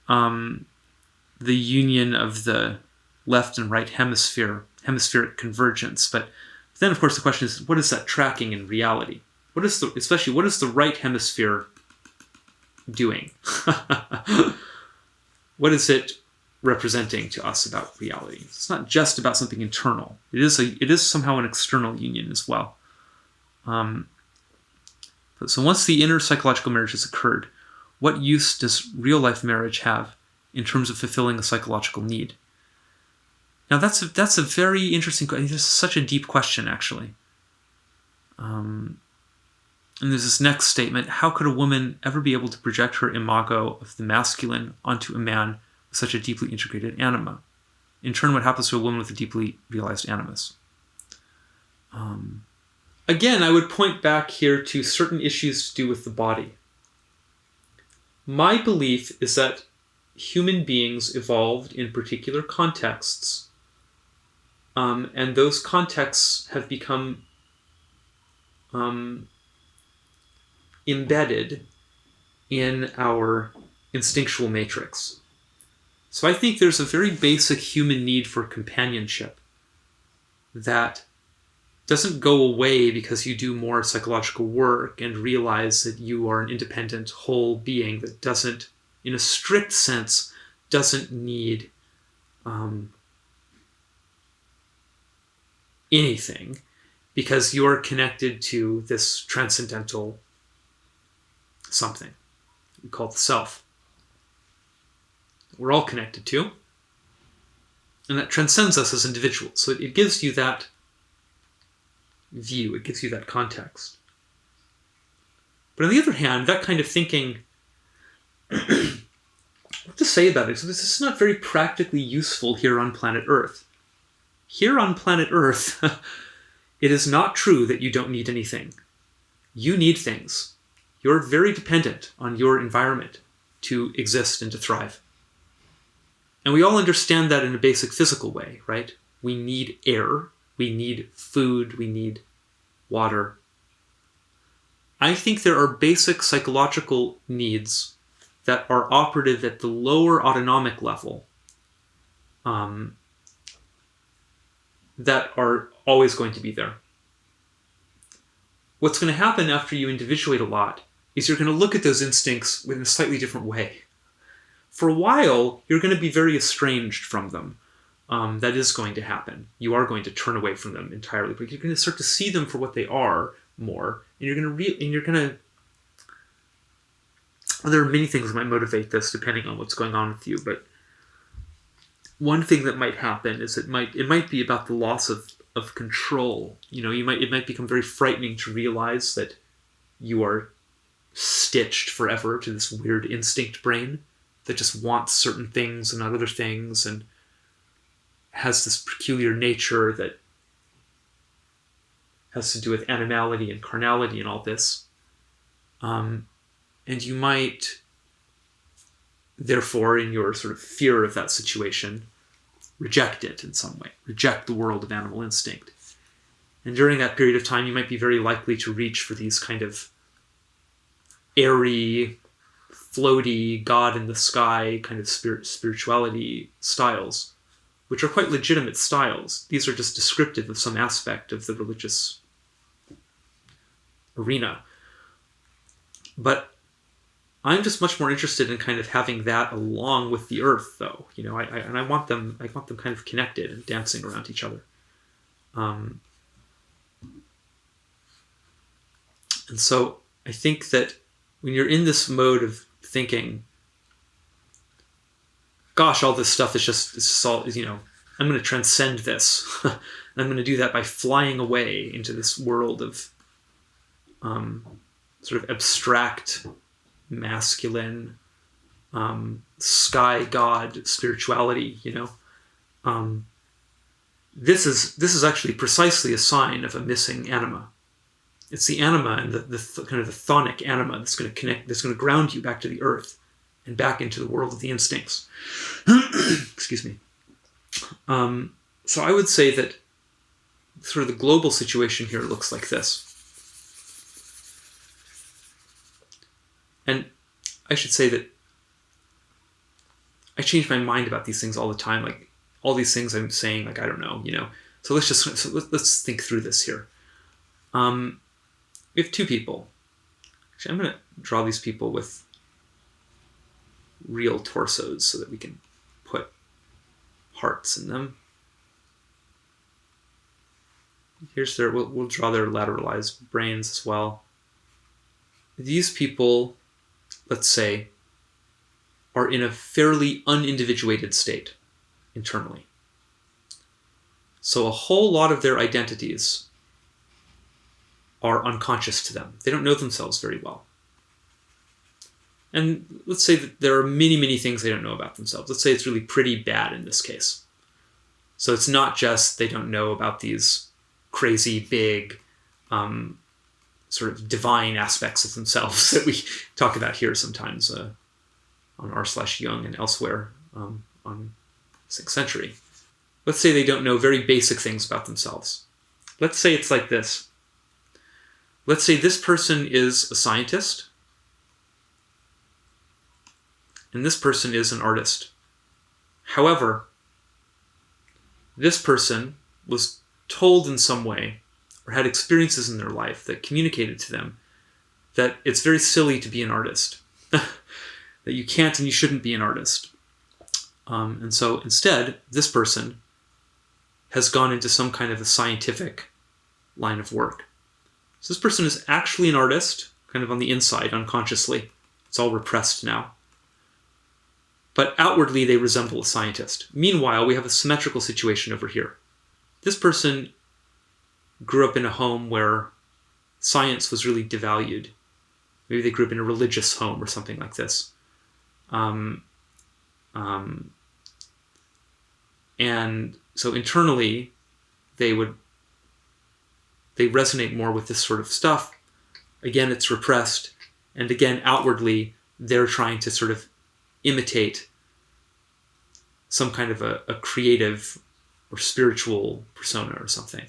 The union of the left and right hemispheric convergence. But then, of course, the question is, what is that tracking in reality? What is the right hemisphere doing? What is it representing to us about reality? It's not just about something internal. It is somehow an external union as well. So once the inner psychological marriage has occurred, what use does real-life marriage have in terms of fulfilling a psychological need? Now that's a very interesting question. This is such a deep question, actually. And there's this next statement: how could a woman ever be able to project her imago of the masculine onto a man with such a deeply integrated anima? in turn what happens to a woman with a deeply realized animus. Again, I would point back here to certain issues to do with the body. My belief is that human beings evolved in particular contexts, and those contexts have become embedded in our instinctual matrix. So I think there's a very basic human need for companionship that doesn't go away because you do more psychological work and realize that you are an independent whole being that doesn't, in a strict sense, doesn't need anything, because you're connected to this transcendental something we call the self. We're all connected to, and that transcends us as individuals. So it gives you that view, it gives you that context. But on the other hand, that kind of thinking, what to say about it? So this is not very practically useful here on planet Earth. Here on planet Earth, it is not true that you don't need anything. You need things. You're very dependent on your environment to exist and to thrive. And we all understand that in a basic physical way, right? We need air, we need food, we need water. I think there are basic psychological needs that are operative at the lower autonomic level that are always going to be there. What's going to happen after you individuate a lot is you're going to look at those instincts in a slightly different way. For a while, you're going to be very estranged from them. That is going to happen. You are going to turn away from them entirely, but you're going to start to see them for what they are more, and you're going to. Well, there are many things that might motivate this, depending on what's going on with you. But one thing that might happen is it might be about the loss of control. It might become very frightening to realize that you are stitched forever to this weird instinct brain that just wants certain things and not other things, and has this peculiar nature that has to do with animality and carnality and all this. And you might, therefore, in your sort of fear of that situation, reject it in some way, reject the world of animal instinct. And during that period of time, you might be very likely to reach for these kind of airy, floaty, God in the sky kind of spirituality styles, which are quite legitimate styles. These are just descriptive of some aspect of the religious arena. But I'm just much more interested in kind of having that along with the earth, though. I want them kind of connected and dancing around each other. And so I think that when you're in this mode of thinking, gosh, all this stuff is just all, I'm going to transcend this. I'm going to do that by flying away into this world of sort of abstract, masculine, sky god spirituality. This is actually precisely a sign of a missing anima. It's the anima and the kind of the chthonic anima that's going to connect, that's going to ground you back to the earth and back into the world of the instincts. Excuse me. So I would say that sort of the global situation here looks like this. And I should say that I change my mind about these things all the time. Like all these things I'm saying, like, I don't know, So let's think through this here. We have two people. Actually, I'm going to draw these people with real torsos so that we can put hearts in them. Here's we'll draw their lateralized brains as well. These people, let's say, are in a fairly unindividuated state internally. So a whole lot of their identities are unconscious to them. They don't know themselves very well. And let's say that there are many, many things they don't know about themselves. Let's say it's really pretty bad in this case. So it's not just they don't know about these crazy, big, sort of divine aspects of themselves that we talk about here sometimes on r/Jung and elsewhere on 6th century. Let's say they don't know very basic things about themselves. Let's say it's like this. Let's say this person is a scientist, and this person is an artist. However, this person was told in some way, or had experiences in their life that communicated to them that it's very silly to be an artist, that you can't and you shouldn't be an artist. And so instead, this person has gone into some kind of a scientific line of work. So this person is actually an artist, kind of on the inside, unconsciously. It's all repressed now. But outwardly, they resemble a scientist. Meanwhile, we have a symmetrical situation over here. This person grew up in a home where science was really devalued. Maybe they grew up in a religious home or something like this. And so internally, they resonate more with this sort of stuff. Again, it's repressed. And again, outwardly, they're trying to sort of imitate some kind of a creative or spiritual persona or something.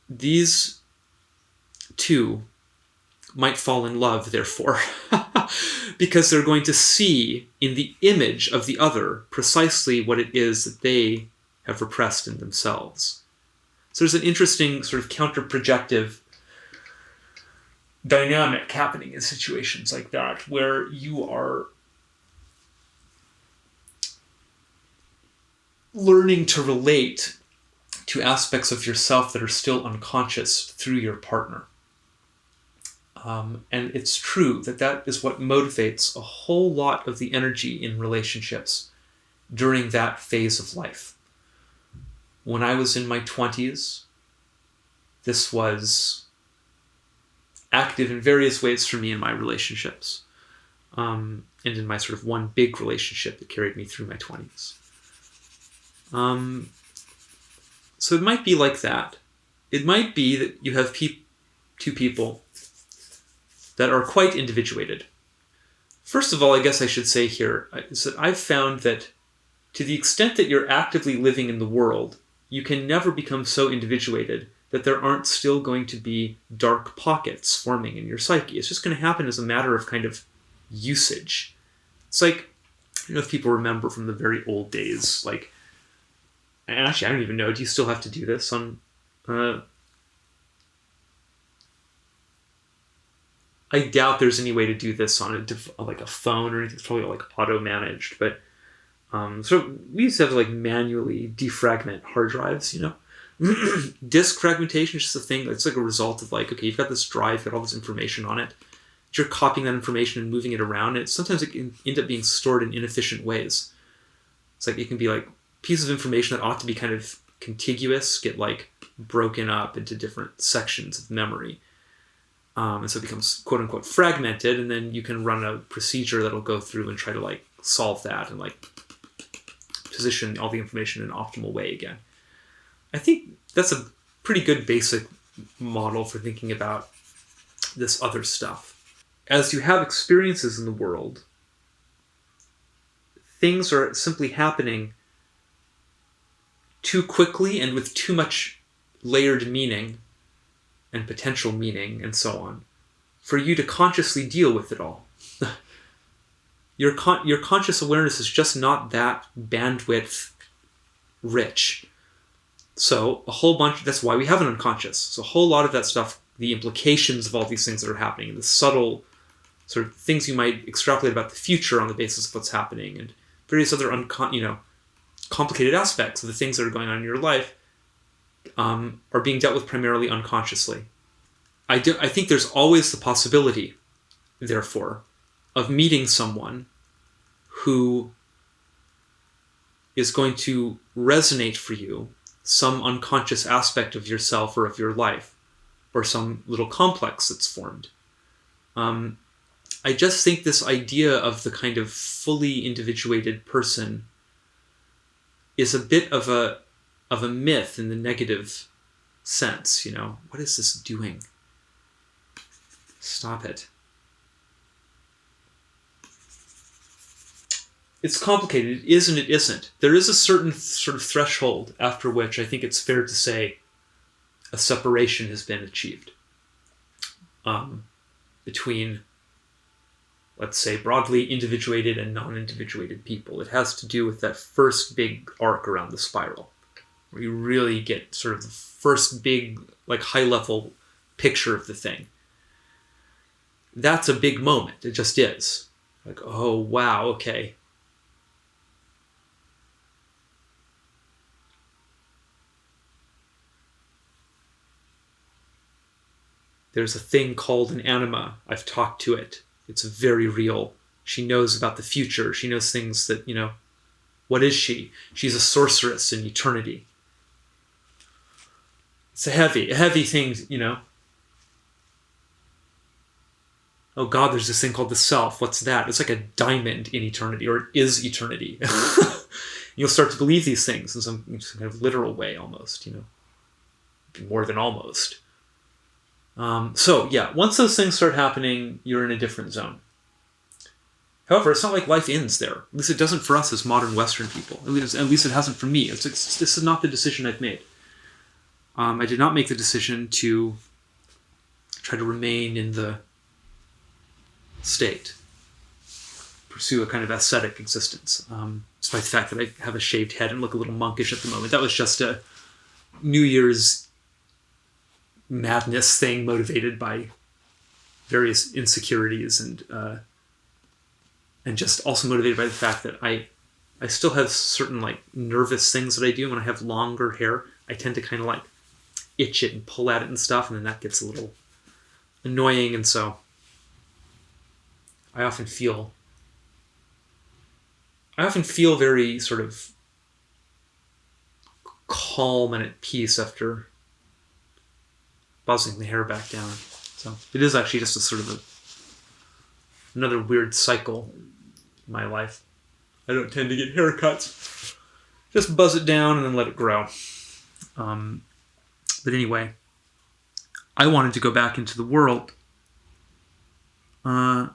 These two might fall in love, therefore, because they're going to see in the image of the other precisely what it is that they have repressed in themselves. So there's an interesting sort of counter-projective dynamic happening in situations like that, where you are learning to relate to aspects of yourself that are still unconscious through your partner. And it's true that that is what motivates a whole lot of the energy in relationships during that phase of life. When I was in my 20s, this was active in various ways for me in my relationships, and in my sort of one big relationship that carried me through my 20s. So it might be like that. It might be that you have two people that are quite individuated. First of all, I guess I should say here is that I've found that to the extent that you're actively living in the world, you can never become so individuated that there aren't still going to be dark pockets forming in your psyche. It's just going to happen as a matter of kind of usage. It's like, I don't know if people remember from the very old days, like, and actually, I don't even know, do you still have to do this on, I doubt there's any way to do this on like a phone or anything. It's probably like auto-managed, but so we used to have to like manually defragment hard drives, you know? Disk fragmentation is just a thing that's like a result of like, okay, you've got this drive, you've got all this information on it, but you're copying that information and moving it around, and sometimes it can end up being stored in inefficient ways. It's like, it can be like pieces of information that ought to be kind of contiguous get like broken up into different sections of memory. And so it becomes quote unquote fragmented, and then you can run a procedure that'll go through and try to like solve that and like position all the information in an optimal way again. I think that's a pretty good basic model for thinking about this other stuff. As you have experiences in the world, things are simply happening too quickly and with too much layered meaning and potential meaning and so on for you to consciously deal with it all. Your conscious awareness is just not that bandwidth rich. So a whole bunch, that's why we have an unconscious. So a whole lot of that stuff, the implications of all these things that are happening, the subtle sort of things you might extrapolate about the future on the basis of what's happening, and various other complicated aspects of the things that are going on in your life are being dealt with primarily unconsciously. I think there's always the possibility, therefore, of meeting someone who is going to resonate for you some unconscious aspect of yourself or of your life, or some little complex that's formed. I just think this idea of the kind of fully individuated person is a bit of a myth in the negative sense. What is this doing? Stop it. It's complicated. It is and it isn't. There is a certain sort of threshold after which I think it's fair to say a separation has been achieved between, let's say, broadly individuated and non-individuated people. It has to do with that first big arc around the spiral, where you really get sort of the first big, like, high-level picture of the thing. That's a big moment. It just is. Like, oh, wow, okay. There's a thing called an Anima. I've talked to it. It's very real. She knows about the future. She knows things that, what is she? She's a sorceress in eternity. It's a heavy thing, Oh God, there's this thing called the self. What's that? It's like a diamond in eternity, or it is eternity. You'll start to believe these things in some kind of literal way almost, more than almost. So yeah, once those things start happening, you're in a different zone. However, it's not like life ends there. At least it doesn't for us as modern Western people. At least it hasn't for me. This is not the decision I've made. I did not make the decision to try to remain in the state, pursue a kind of ascetic existence, despite the fact that I have a shaved head and look a little monkish at the moment. That was just a New Year's madness thing motivated by various insecurities and just also motivated by the fact that I still have certain like nervous things that I do. When I have longer hair, I tend to kind of like itch it and pull at it and stuff, and then that gets a little annoying, and so I often feel very sort of calm and at peace after buzzing the hair back down. So it is actually just a sort of another weird cycle in my life. I don't tend to get haircuts. Just buzz it down and then let it grow. But anyway, I wanted to go back into the world. And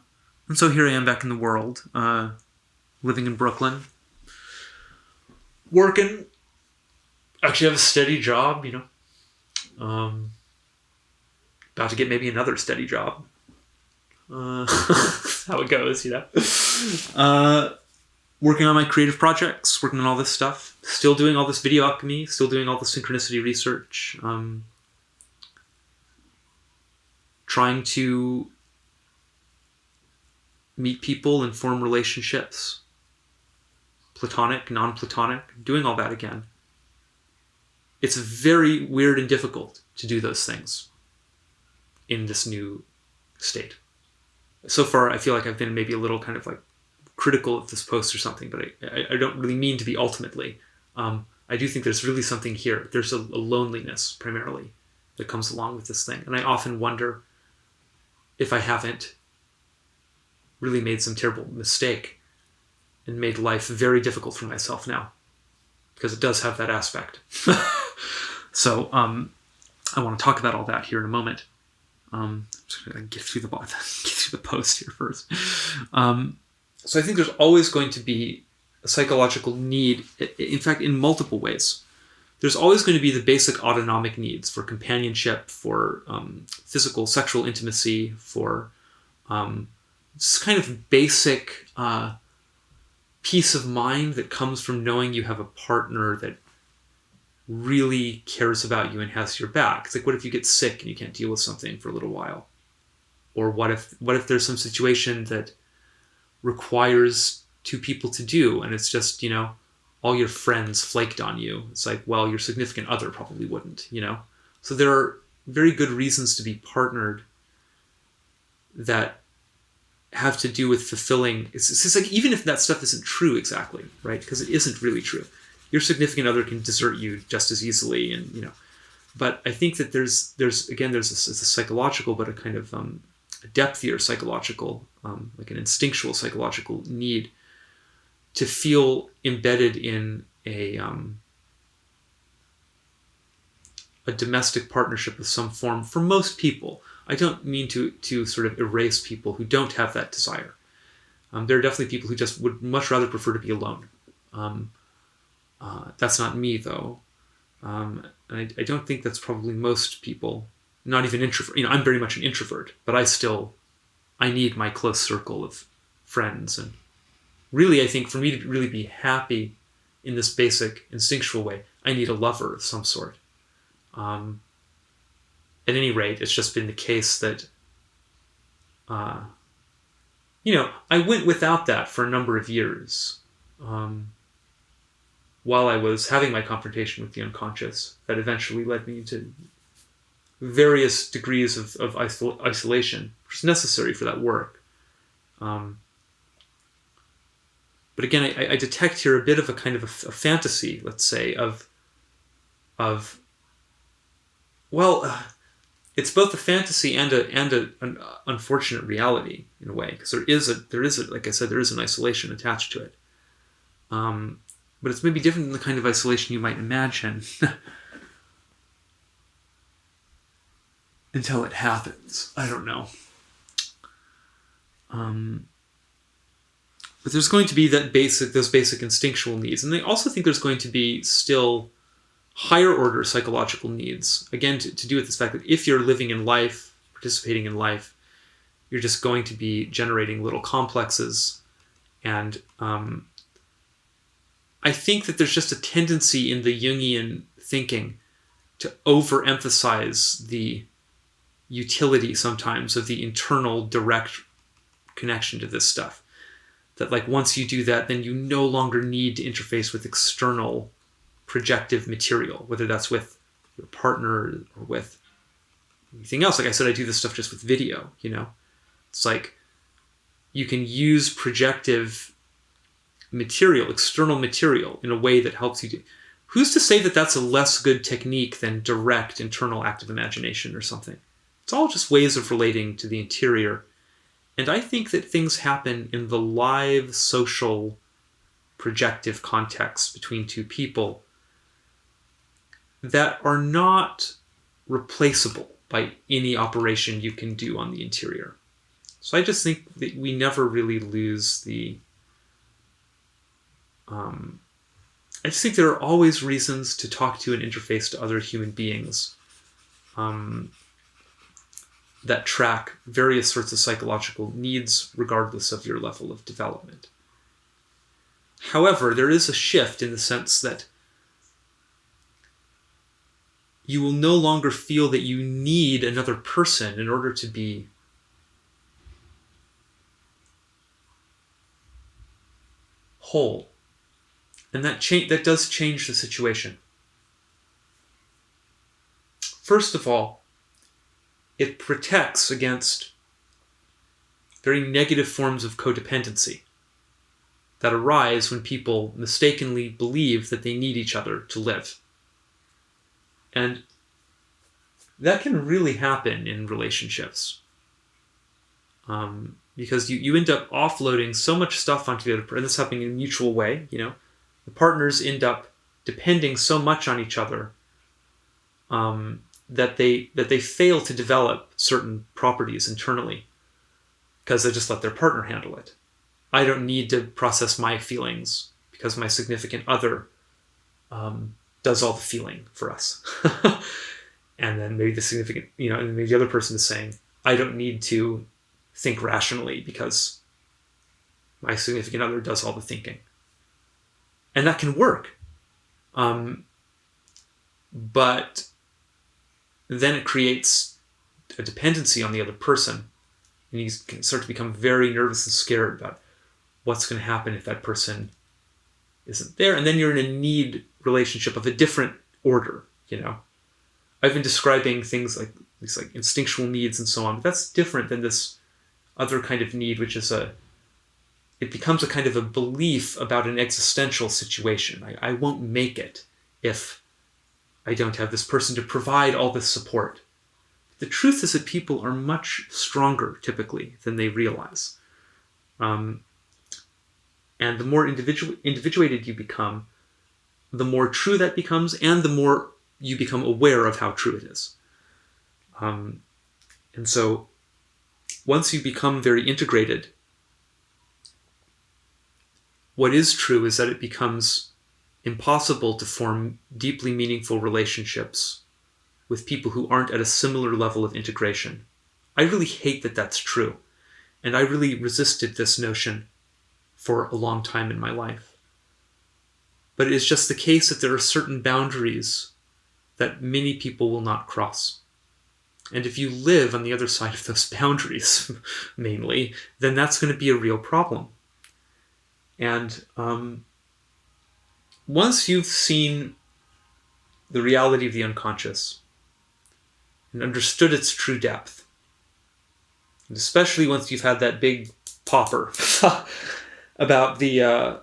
so here I am back in the world, living in Brooklyn, working. Actually have a steady job, about to get maybe another steady job. How it goes, Working on my creative projects, working on all this stuff. Still doing all this video alchemy, still doing all the synchronicity research. Trying to meet people and form relationships. Platonic, non-platonic, doing all that again. It's very weird and difficult to do those things in this new state. So far, I feel like I've been maybe a little kind of like critical of this post or something, but I don't really mean to be ultimately. I do think there's really something here. There's a loneliness, primarily, that comes along with this thing. And I often wonder if I haven't really made some terrible mistake and made life very difficult for myself now. Because it does have that aspect. So I want to talk about all that here in a moment. I'm just going to get through the post here first. So I think there's always going to be a psychological need, in fact, in multiple ways. There's always going to be the basic autonomic needs for companionship, for physical, sexual intimacy, for this kind of basic peace of mind that comes from knowing you have a partner that really cares about you and has your back. It's like, what if you get sick and you can't deal with something for a little while? Or what if there's some situation that requires two people to do, and it's just, all your friends flaked on you. It's like, well, your significant other probably wouldn't, So there are very good reasons to be partnered that have to do with fulfilling. It's like, even if that stuff isn't true exactly, right? Because it isn't really true. Your significant other can desert you just as easily, and But I think that there's a psychological, but a kind of a depthier psychological, like an instinctual psychological need to feel embedded in a domestic partnership of some form for most people. I don't mean to sort of erase people who don't have that desire. There are definitely people who just would much rather prefer to be alone. That's not me, though. And I don't think that's probably most people. Not even introvert. I'm very much an introvert, but I need my close circle of friends. And really, I think for me to really be happy in this basic instinctual way, I need a lover of some sort. At any rate, it's just been the case that, I went without that for a number of years. While I was having my confrontation with the unconscious, that eventually led me into various degrees of isolation, which is necessary for that work. But again, I detect here a bit of a kind of a fantasy, let's say, it's both a fantasy and an unfortunate reality in a way, because there is like I said, there is an isolation attached to it. But it's maybe different than the kind of isolation you might imagine until it happens. I don't know. But there's going to be those basic instinctual needs. And I also think there's going to be still higher order psychological needs. Again, to do with this fact that if you're living in life, participating in life, you're just going to be generating little complexes. And I think that there's just a tendency in the Jungian thinking to overemphasize the utility sometimes of the internal direct connection to this stuff. That like once you do that, then you no longer need to interface with external projective material, whether that's with your partner or with anything else. Like I said, I do this stuff just with video, It's like you can use projective material, external material, in a way that helps you do. Who's to say that that's a less good technique than direct internal active imagination or something? It's all just ways of relating to the interior. And I think that things happen in the live, social, projective context between two people that are not replaceable by any operation you can do on the interior. So I just think that we never really lose the... I just think there are always reasons to talk to and interface to other human beings that track various sorts of psychological needs regardless of your level of development. However, there is a shift in the sense that you will no longer feel that you need another person in order to be whole. And that does change the situation. First of all, it protects against very negative forms of codependency that arise when people mistakenly believe that they need each other to live. And that can really happen in relationships. Because you end up offloading so much stuff onto the other person, and this happening in a mutual way, The partners end up depending so much on each other that they fail to develop certain properties internally because they just let their partner handle it. I don't need to process my feelings because my significant other does all the feeling for us. And then maybe and maybe the other person is saying, I don't need to think rationally because my significant other does all the thinking. And that can work. But then it creates a dependency on the other person. And you can start to become very nervous and scared about what's going to happen if that person isn't there. And then you're in a need relationship of a different order, I've been describing things like these like instinctual needs and so on, but that's different than this other kind of need, which is it becomes a kind of a belief about an existential situation. I won't make it if I don't have this person to provide all this support. The truth is that people are much stronger typically than they realize. And the more individuated you become, the more true that becomes, and the more you become aware of how true it is. And so once you become very integrated, what is true is that it becomes impossible to form deeply meaningful relationships with people who aren't at a similar level of integration. I really hate that that's true. And I really resisted this notion for a long time in my life. But it is just the case that there are certain boundaries that many people will not cross. And if you live on the other side of those boundaries, mainly, then that's going to be a real problem. And once you've seen the reality of the unconscious and understood its true depth, and especially once you've had that big popper about the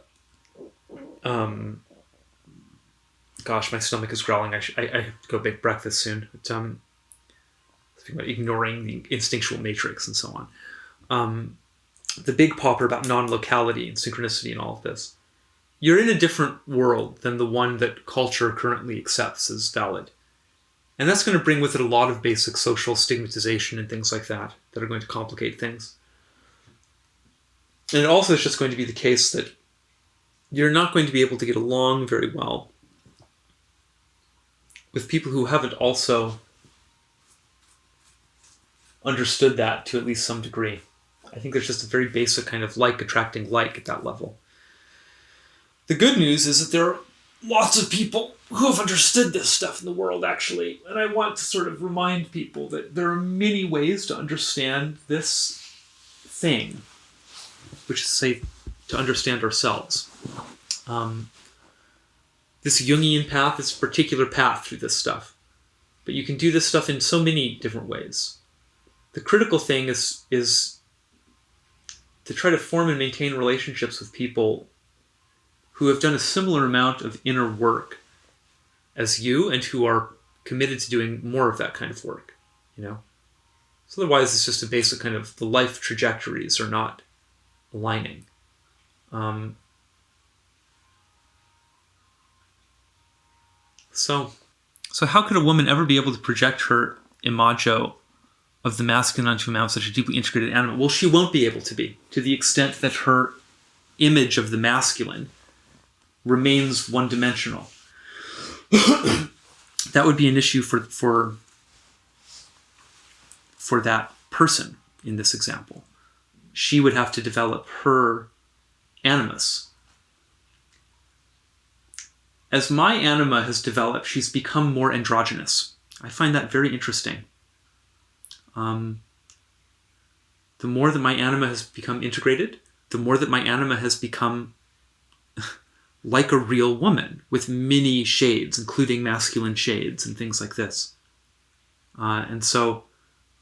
gosh, my stomach is growling. I have to go make breakfast soon. But, speaking about ignoring the instinctual matrix and so on. The big popper about non-locality and synchronicity and all of this. You're in a different world than the one that culture currently accepts as valid. And that's going to bring with it a lot of basic social stigmatization and things like that are going to complicate things. And it also is just going to be the case that you're not going to be able to get along very well with people who haven't also understood that to at least some degree. I think there's just a very basic kind of like attracting like at that level. The good news is that there are lots of people who have understood this stuff in the world, actually. And I want to sort of remind people that there are many ways to understand this thing, which is, say, to understand ourselves. This Jungian path is a particular path through this stuff. But you can do this stuff in so many different ways. The critical thing is to try to form and maintain relationships with people who have done a similar amount of inner work as you and who are committed to doing more of that kind of work, you know? So otherwise it's just a basic kind of the life trajectories are not aligning. So how could a woman ever be able to project her imago of the masculine onto a man with such a deeply integrated anima? Well, she won't be able to be, to the extent that her image of the masculine remains one-dimensional. That would be an issue for that person in this example. She would have to develop her animus. As my anima has developed, she's become more androgynous. I find that very interesting. The more that my anima has become integrated, the more that my anima has become like a real woman with many shades, including masculine shades and things like this. And so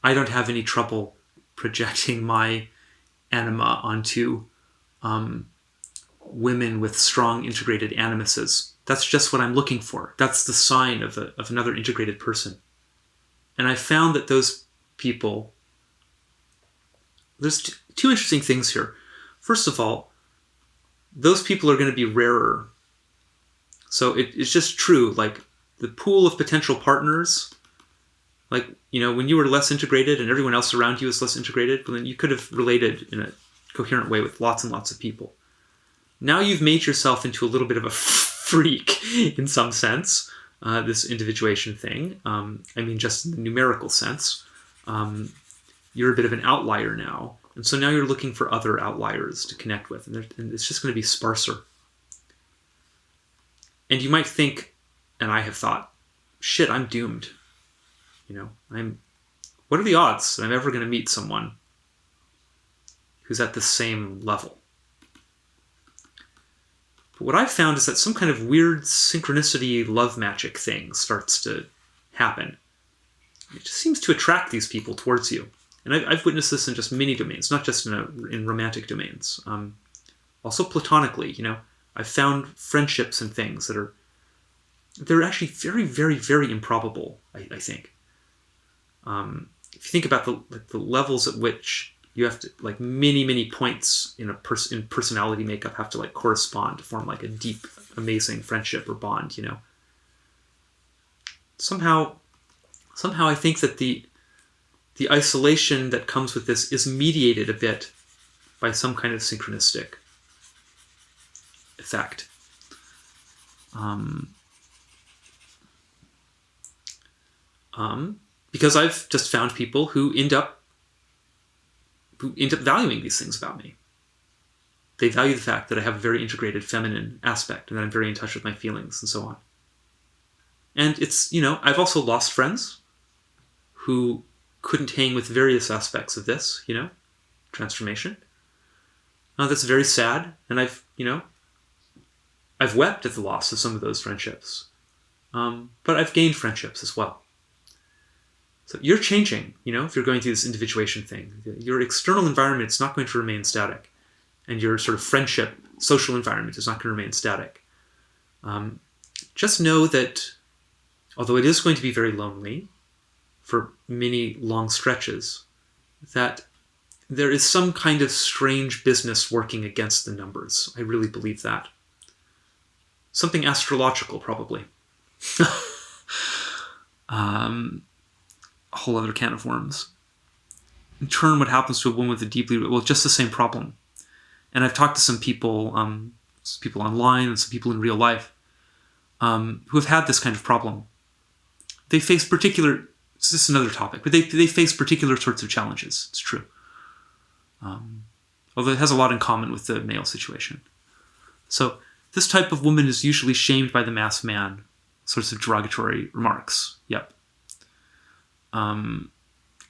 I don't have any trouble projecting my anima onto women with strong integrated animuses. That's just what I'm looking for. That's the sign of another integrated person. And I found that those people, there's two interesting things here. First of all, those people are going to be rarer. So it's just true, like the pool of potential partners, like, you know, when you were less integrated and everyone else around you was less integrated, then you could have related in a coherent way with lots and lots of people. Now you've made yourself into a little bit of a freak in some sense, this individuation thing. I mean, just in the numerical sense. You're a bit of an outlier now. And so now you're looking for other outliers to connect with. And it's just going to be sparser. And you might think, and I have thought, shit, I'm doomed. You know, what are the odds that I'm ever going to meet someone who's at the same level? But what I've found is that some kind of weird synchronicity love magic thing starts to happen. It just seems to attract these people towards you. And I've witnessed this in just many domains, not just in romantic domains. Also platonically, you know, I've found friendships and things they're actually very, very, very improbable, I think. If you think about the levels at which, You have to, like, many points in in personality makeup have to, like, correspond to form, like, a deep, amazing friendship or bond, you know. Somehow I think that the isolation that comes with this is mediated a bit by some kind of synchronistic effect. Because I've just found people who end up valuing these things about me. They value the fact that I have a very integrated feminine aspect and that I'm very in touch with my feelings and so on. And it's, you know, I've also lost friends who couldn't hang with various aspects of this, you know, transformation. That's very sad. And I've wept at the loss of some of those friendships. But I've gained friendships as well. So you're changing, you know, if you're going through this individuation thing. Your external environment is not going to remain static. And your sort of friendship, social environment is not going to remain static. Just know that although it is going to be very lonely for many long stretches, that there is some kind of strange business working against the numbers. I really believe that. Something astrological, probably. A whole other can of worms. In turn, what happens to a woman with a deeply... Well, just the same problem. And I've talked to some people online and some people in real life, who have had this kind of problem. They face particular... This is another topic, but they face particular sorts of challenges. It's true. Although it has a lot in common with the male situation. So this type of woman is usually shamed by the mass man. Sorts of derogatory remarks. Yep. And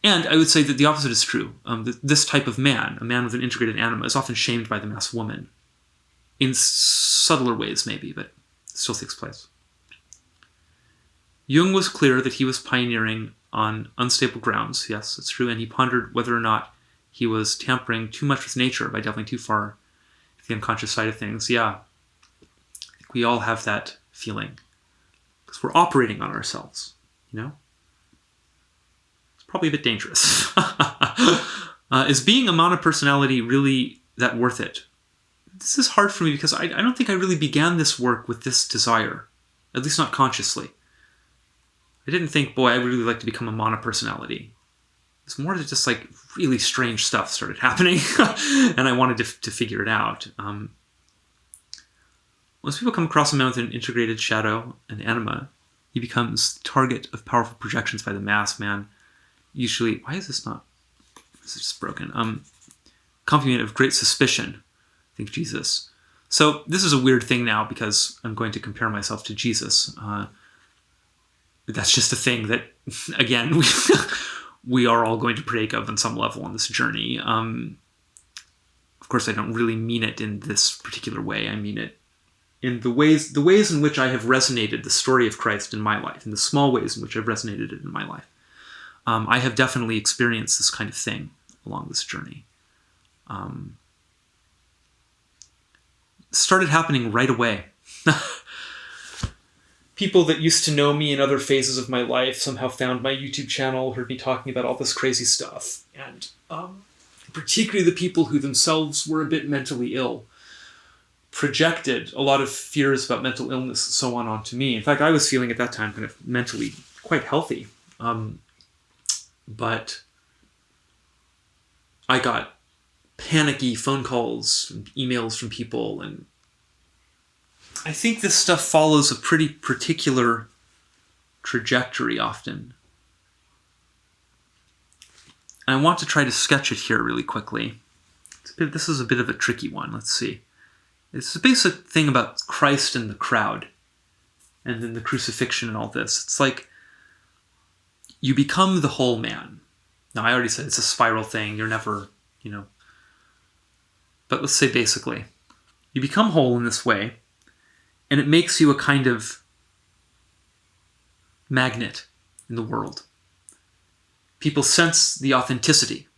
I would say that the opposite is true. This type of man, a man with an integrated anima, is often shamed by the mass woman. In subtler ways, maybe, but it still takes place. Jung was clear that he was pioneering on unstable grounds. Yes, that's true. And he pondered whether or not he was tampering too much with nature by delving too far into the unconscious side of things. Yeah, I think we all have that feeling. Because we're operating on ourselves, you know? Probably a bit dangerous. Is being a monopersonality really that worth it? This is hard for me because I don't think I really began this work with this desire, at least not consciously. I didn't think, boy, I would really like to become a monopersonality. It's more that just like really strange stuff started happening and I wanted to figure it out. Once people come across a man with an integrated shadow and anima, he becomes the target of powerful projections by the mass man. Usually, why is this not? This is just broken. Accompaniment of great suspicion. Think Jesus. So this is a weird thing now because I'm going to compare myself to Jesus. That's just a thing that, again, we are all going to partake of on some level on this journey. Of course, I don't really mean it in this particular way. I mean it in the ways in which I have resonated the story of Christ in my life, in the small ways in which I've resonated it in my life. I have definitely experienced this kind of thing along this journey. Started happening right away. People that used to know me in other phases of my life somehow found my YouTube channel, heard me talking about all this crazy stuff. And particularly the people who themselves were a bit mentally ill projected a lot of fears about mental illness and so on onto me. In fact, I was feeling at that time kind of mentally quite healthy. But I got panicky phone calls and emails from people, and I think this stuff follows a pretty particular trajectory often. And I want to try to sketch it here really quickly. This is a bit of a tricky one. Let's see. It's a basic thing about Christ and the crowd, and then the crucifixion and all this. It's like you become the whole man. Now, I already said it's a spiral thing. You're never, you know. But let's say basically, you become whole in this way, and it makes you a kind of magnet in the world. People sense the authenticity.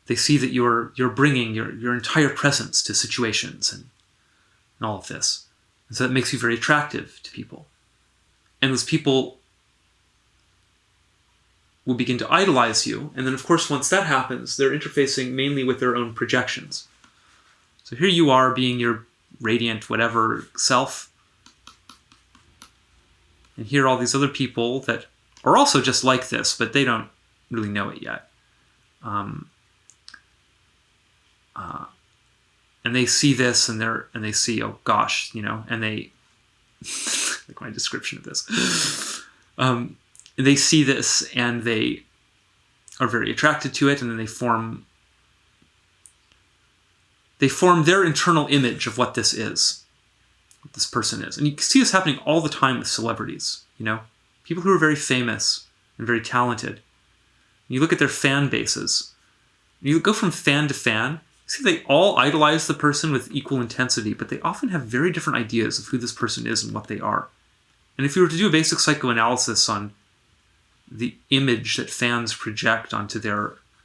They see that you're bringing your entire presence to situations and all of this. And so that makes you very attractive to people. And those people will begin to idolize you. And then, of course, once that happens, they're interfacing mainly with their own projections. So here you are being your radiant whatever self. And here are all these other people that are also just like this, but they don't really know it yet. And they see this, and they see, oh gosh, and they like my description of this. They see this, and they are very attracted to it, and then they form their internal image of what this is, what this person is. And you can see this happening all the time with celebrities, people who are very famous and very talented. You look at their fan bases, and you go from fan to fan. See, they all idolize the person with equal intensity, but they often have very different ideas of who this person is and what they are. And if you were to do a basic psychoanalysis on the image that fans project onto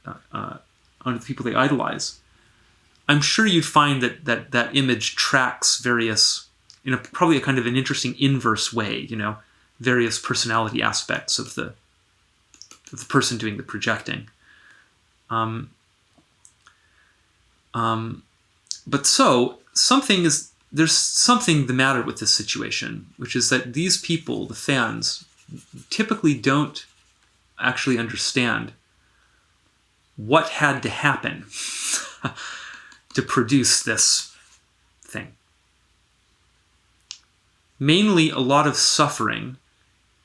onto the people they idolize, I'm sure you'd find that image tracks various, probably a kind of an interesting inverse way, various personality aspects of the person doing the projecting. But there's something the matter with this situation, which is that these people, the fans, typically don't actually understand what had to happen to produce this thing. Mainly a lot of suffering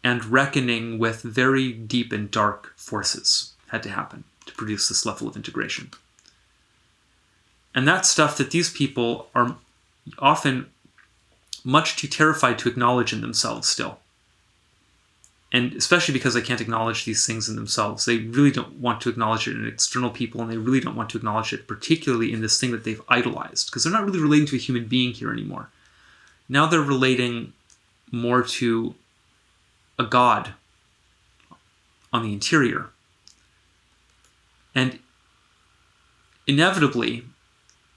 and reckoning with very deep and dark forces had to happen to produce this level of integration. And that's stuff that these people are often much too terrified to acknowledge in themselves still. And especially because they can't acknowledge these things in themselves. They really don't want to acknowledge it in external people, and they really don't want to acknowledge it particularly in this thing that they've idolized, because they're not really relating to a human being here anymore. Now they're relating more to a god on the interior. And inevitably,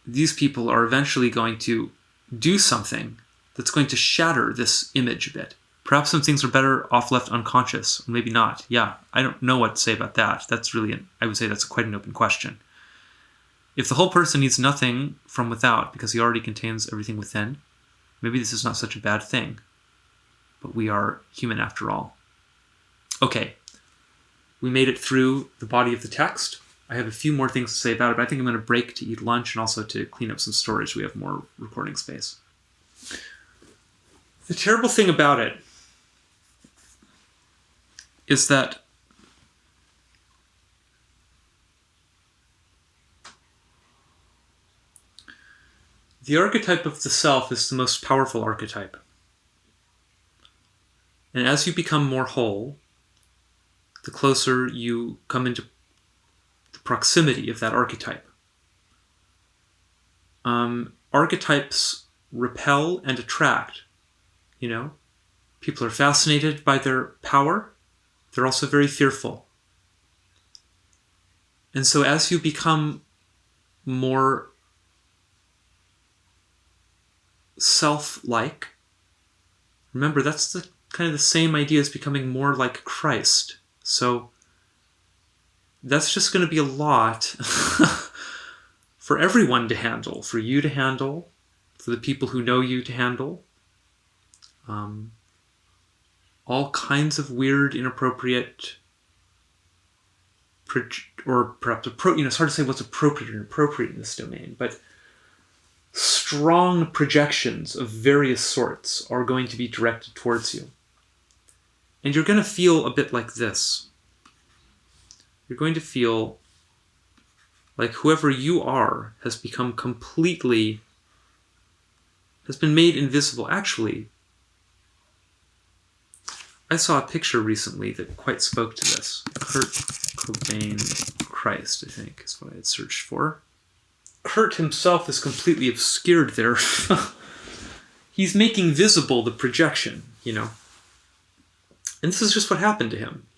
these people are eventually going to do something that's going to shatter this image a bit. Perhaps some things are better off left unconscious, or maybe not. Yeah, I don't know what to say about that. That's really, I would say that's quite an open question. If the whole person needs nothing from without because he already contains everything within, maybe this is not such a bad thing. But we are human after all. Okay, we made it through the body of the text. I have a few more things to say about it, but I think I'm going to break to eat lunch and also to clean up some storage. We have more recording space. The terrible thing about it is that the archetype of the self is the most powerful archetype. And as you become more whole, the closer you come into the proximity of that archetype. Archetypes repel and attract. People are fascinated by their power. They're also very fearful. And so as you become more self-like, remember that's the kind of the same idea as becoming more like Christ. So that's just going to be a lot for everyone to handle, for you to handle, for the people who know you to handle. All kinds of weird, inappropriate, or perhaps it's hard to say what's appropriate or inappropriate in this domain, but strong projections of various sorts are going to be directed towards you. And you're going to feel a bit like this. You're going to feel like whoever you are has become has been made invisible. Actually, I saw a picture recently that quite spoke to this. Kurt Cobain Christ, I think, is what I had searched for. Kurt himself is completely obscured there. He's making visible the projection, And this is just what happened to him,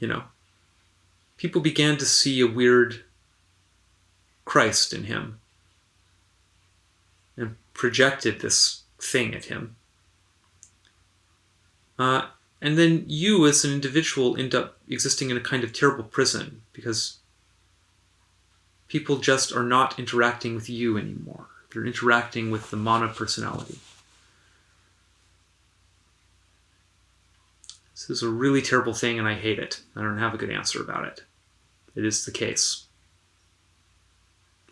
People began to see a weird Christ in him and projected this thing at him. And then you as an individual end up existing in a kind of terrible prison because people just are not interacting with you anymore. They're interacting with the mana personality. This is a really terrible thing and I hate it. I don't have a good answer about it. It is the case.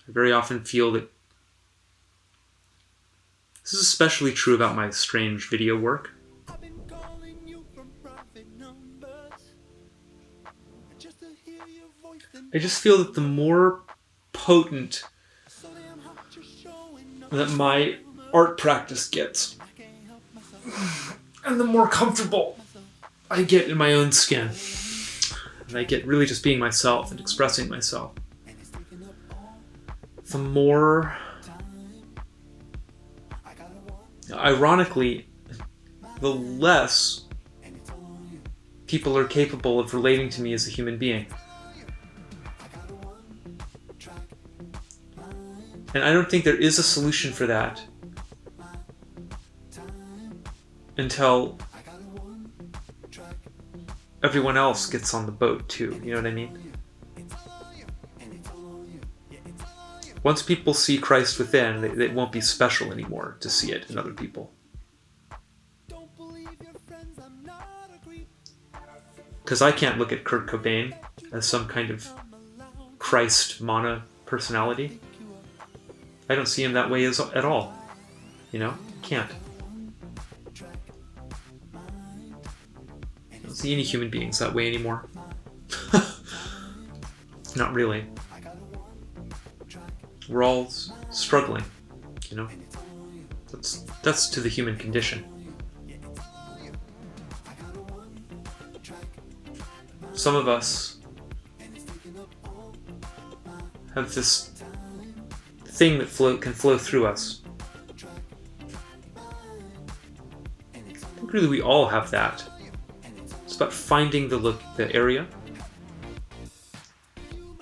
I very often feel that this is especially true about my strange video work. I just feel that the more potent that my art practice gets, and the more comfortable I get in my own skin, and I get really just being myself and expressing myself, the more, ironically, the less people are capable of relating to me as a human being. And I don't think there is a solution for that until everyone else gets on the boat too, you know what I mean? Once people see Christ within, it won't be special anymore to see it in other people. Because I can't look at Kurt Cobain as some kind of Christ mana personality. I don't see him that way at all. You know? Can't. I don't see any human beings that way anymore. Not really. We're all struggling, you know? That's to the human condition. Some of us have this thing that can flow through us. I think really we all have that. It's about finding the area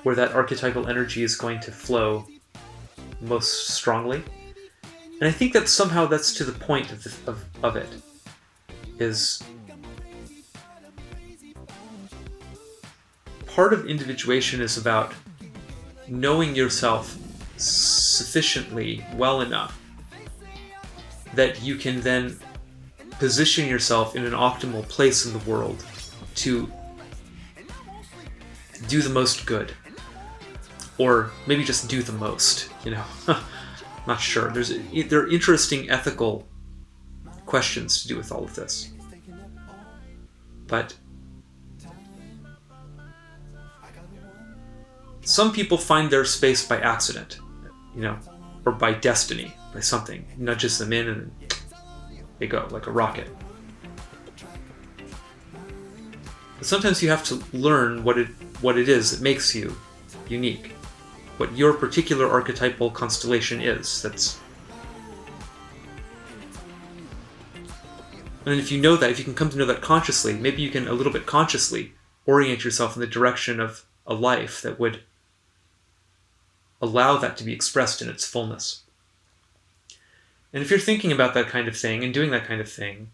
where that archetypal energy is going to flow most strongly. And I think that somehow that's to the point of it, is part of individuation is about knowing yourself sufficiently well enough that you can then position yourself in an optimal place in the world to do the most good. Or maybe just do the most, you know. Not sure. There are interesting ethical questions to do with all of this. But some people find their space by accident, you know, or by destiny, by something nudges them in and they go like a rocket. But sometimes you have to learn what it is that makes you unique, what your particular archetypal constellation is. And if you know that, if you can come to know that consciously, maybe you can a little bit consciously orient yourself in the direction of a life that would allow that to be expressed in its fullness. And if you're thinking about that kind of thing and doing that kind of thing,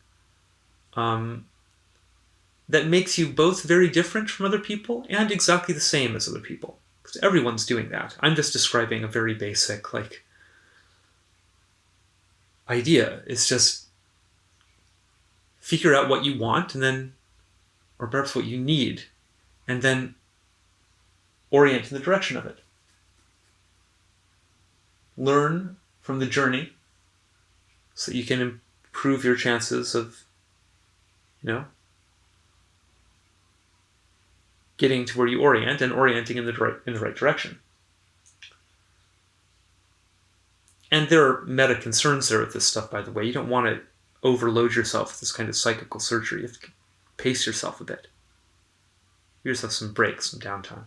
that makes you both very different from other people and exactly the same as other people. Because everyone's doing that. I'm just describing a very basic, idea. It's just figure out what you want and then, or perhaps what you need, and then orient in the direction of it. Learn from the journey so that you can improve your chances of, getting to where you orient and orienting in the right direction. And there are meta concerns there with this stuff, by the way. You don't want to overload yourself with this kind of psychical surgery. You have to pace yourself a bit. Give yourself some breaks, some downtime.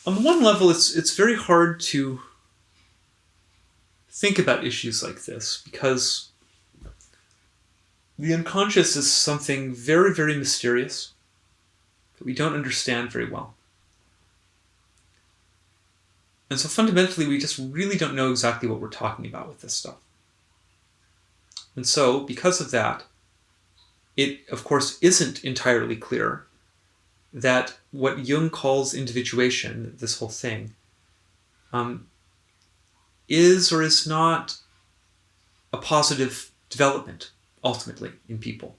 On one level, it's very hard to think about issues like this because the unconscious is something very, very mysterious that we don't understand very well. And so fundamentally, we just really don't know exactly what we're talking about with this stuff. And so, because of that, it, of course, isn't entirely clear that what Jung calls individuation, this whole thing, is or is not a positive development, ultimately, in people.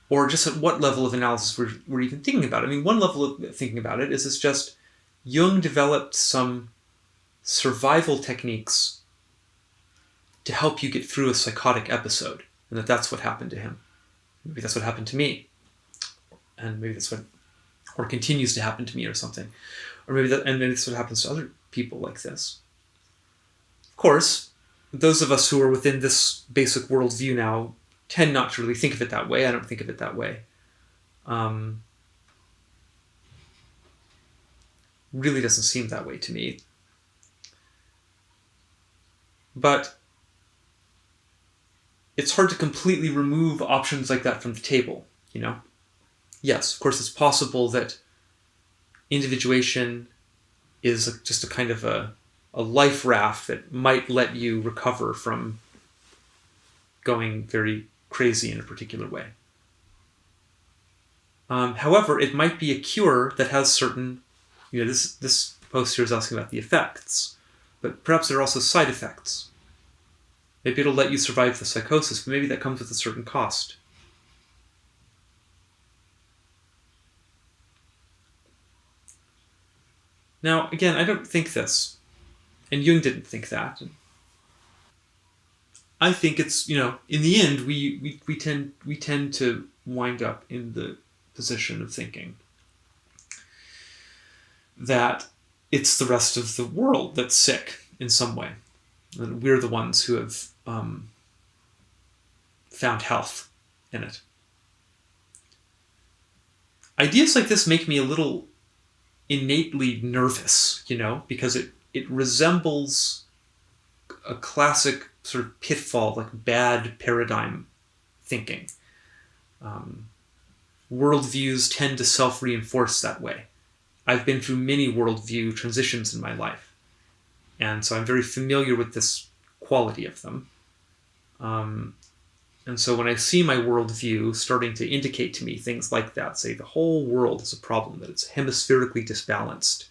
Or just at what level of analysis we're even thinking about it. I mean, one level of thinking about it is it's just Jung developed some survival techniques to help you get through a psychotic episode, and that's what happened to him. Maybe that's what happened to me, and maybe that's what, or continues to happen to me, or something, or maybe that's what happens to other people like this. Of course, those of us who are within this basic worldview now tend not to really think of it that way. I don't think of it that way. Really doesn't seem that way to me. But it's hard to completely remove options like that from the table, you know? Yes, of course, it's possible that individuation is just a kind of a life raft that might let you recover from going very crazy in a particular way. However, it might be a cure that has certain, this post here is asking about the effects, but perhaps there are also side effects. Maybe it'll let you survive the psychosis, but maybe that comes with a certain cost. Now, again, I don't think this, and Jung didn't think that. I think it's, in the end, we tend to wind up in the position of thinking that it's the rest of the world that's sick in some way, and we're the ones who have found health in it. Ideas like this make me a little innately nervous, because it resembles a classic sort of pitfall, like bad paradigm thinking. Worldviews tend to self-reinforce that way. I've been through many worldview transitions in my life, and so I'm very familiar with this quality of them. And so when I see my worldview starting to indicate to me things like that, say the whole world is a problem, that it's hemispherically disbalanced.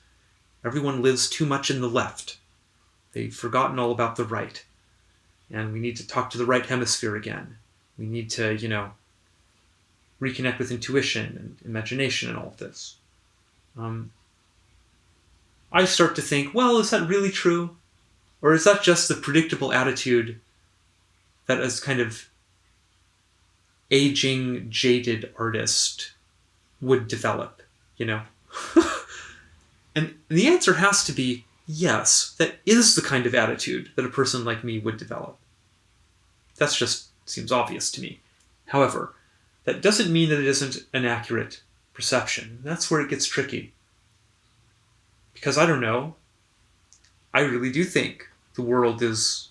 Everyone lives too much in the left. They've forgotten all about the right. And we need to talk to the right hemisphere again. We need to, reconnect with intuition and imagination and all of this. I start to think, well, is that really true? Or is that just the predictable attitude that as kind of aging, jaded artist would develop, And the answer has to be yes, that is the kind of attitude that a person like me would develop. That just seems obvious to me. However, that doesn't mean that it isn't an accurate perception. That's where it gets tricky. Because I don't know, I really do think the world is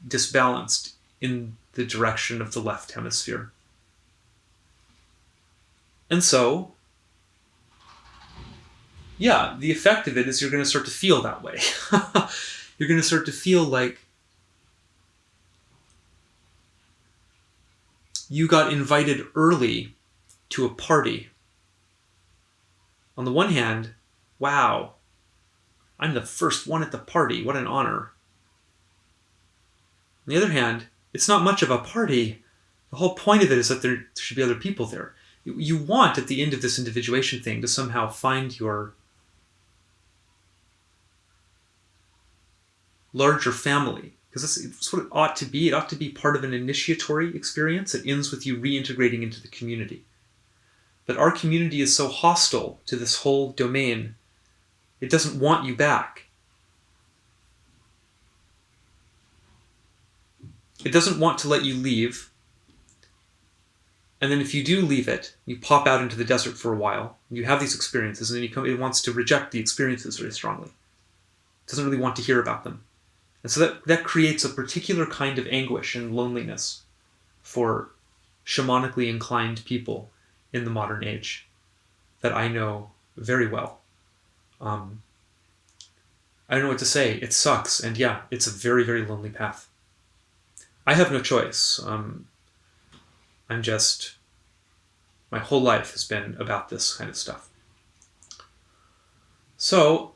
disbalanced in the direction of the left hemisphere. And so, yeah, the effect of it is you're going to start to feel that way. You're going to start to feel like you got invited early to a party. On the one hand, wow, I'm the first one at the party. What an honor. On the other hand, it's not much of a party. The whole point of it is that there should be other people there. You want, at the end of this individuation thing, to somehow find your larger family. Because that's what it ought to be. It ought to be part of an initiatory experience that ends with you reintegrating into the community. But our community is so hostile to this whole domain, it doesn't want you back. It doesn't want to let you leave. And then if you do leave it, you pop out into the desert for a while, you have these experiences, and then it wants to reject the experiences very strongly. It doesn't really want to hear about them. And so that creates a particular kind of anguish and loneliness for shamanically inclined people in the modern age that I know very well. I don't know what to say. It sucks. And yeah, it's a very, very lonely path. I have no choice. My whole life has been about this kind of stuff. So,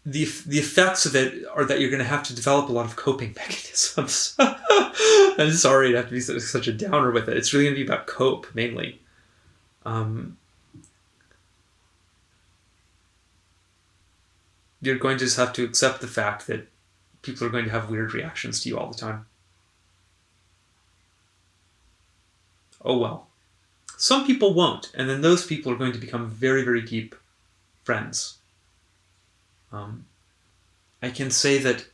the effects of it are that you're going to have to develop a lot of coping mechanisms. I'm sorry to have to be such a downer with it. It's really going to be about cope, mainly. You're going to just have to accept the fact that people are going to have weird reactions to you all the time. Oh well. Some people won't, and then those people are going to become very, very deep friends. I can say that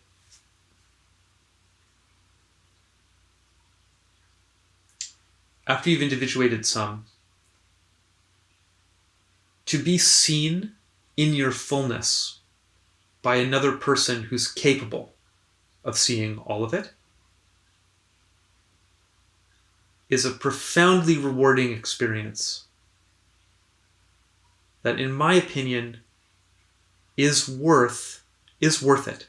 after you've individuated some, to be seen in your fullness by another person who's capable of seeing all of it is a profoundly rewarding experience that, in my opinion, is worth it.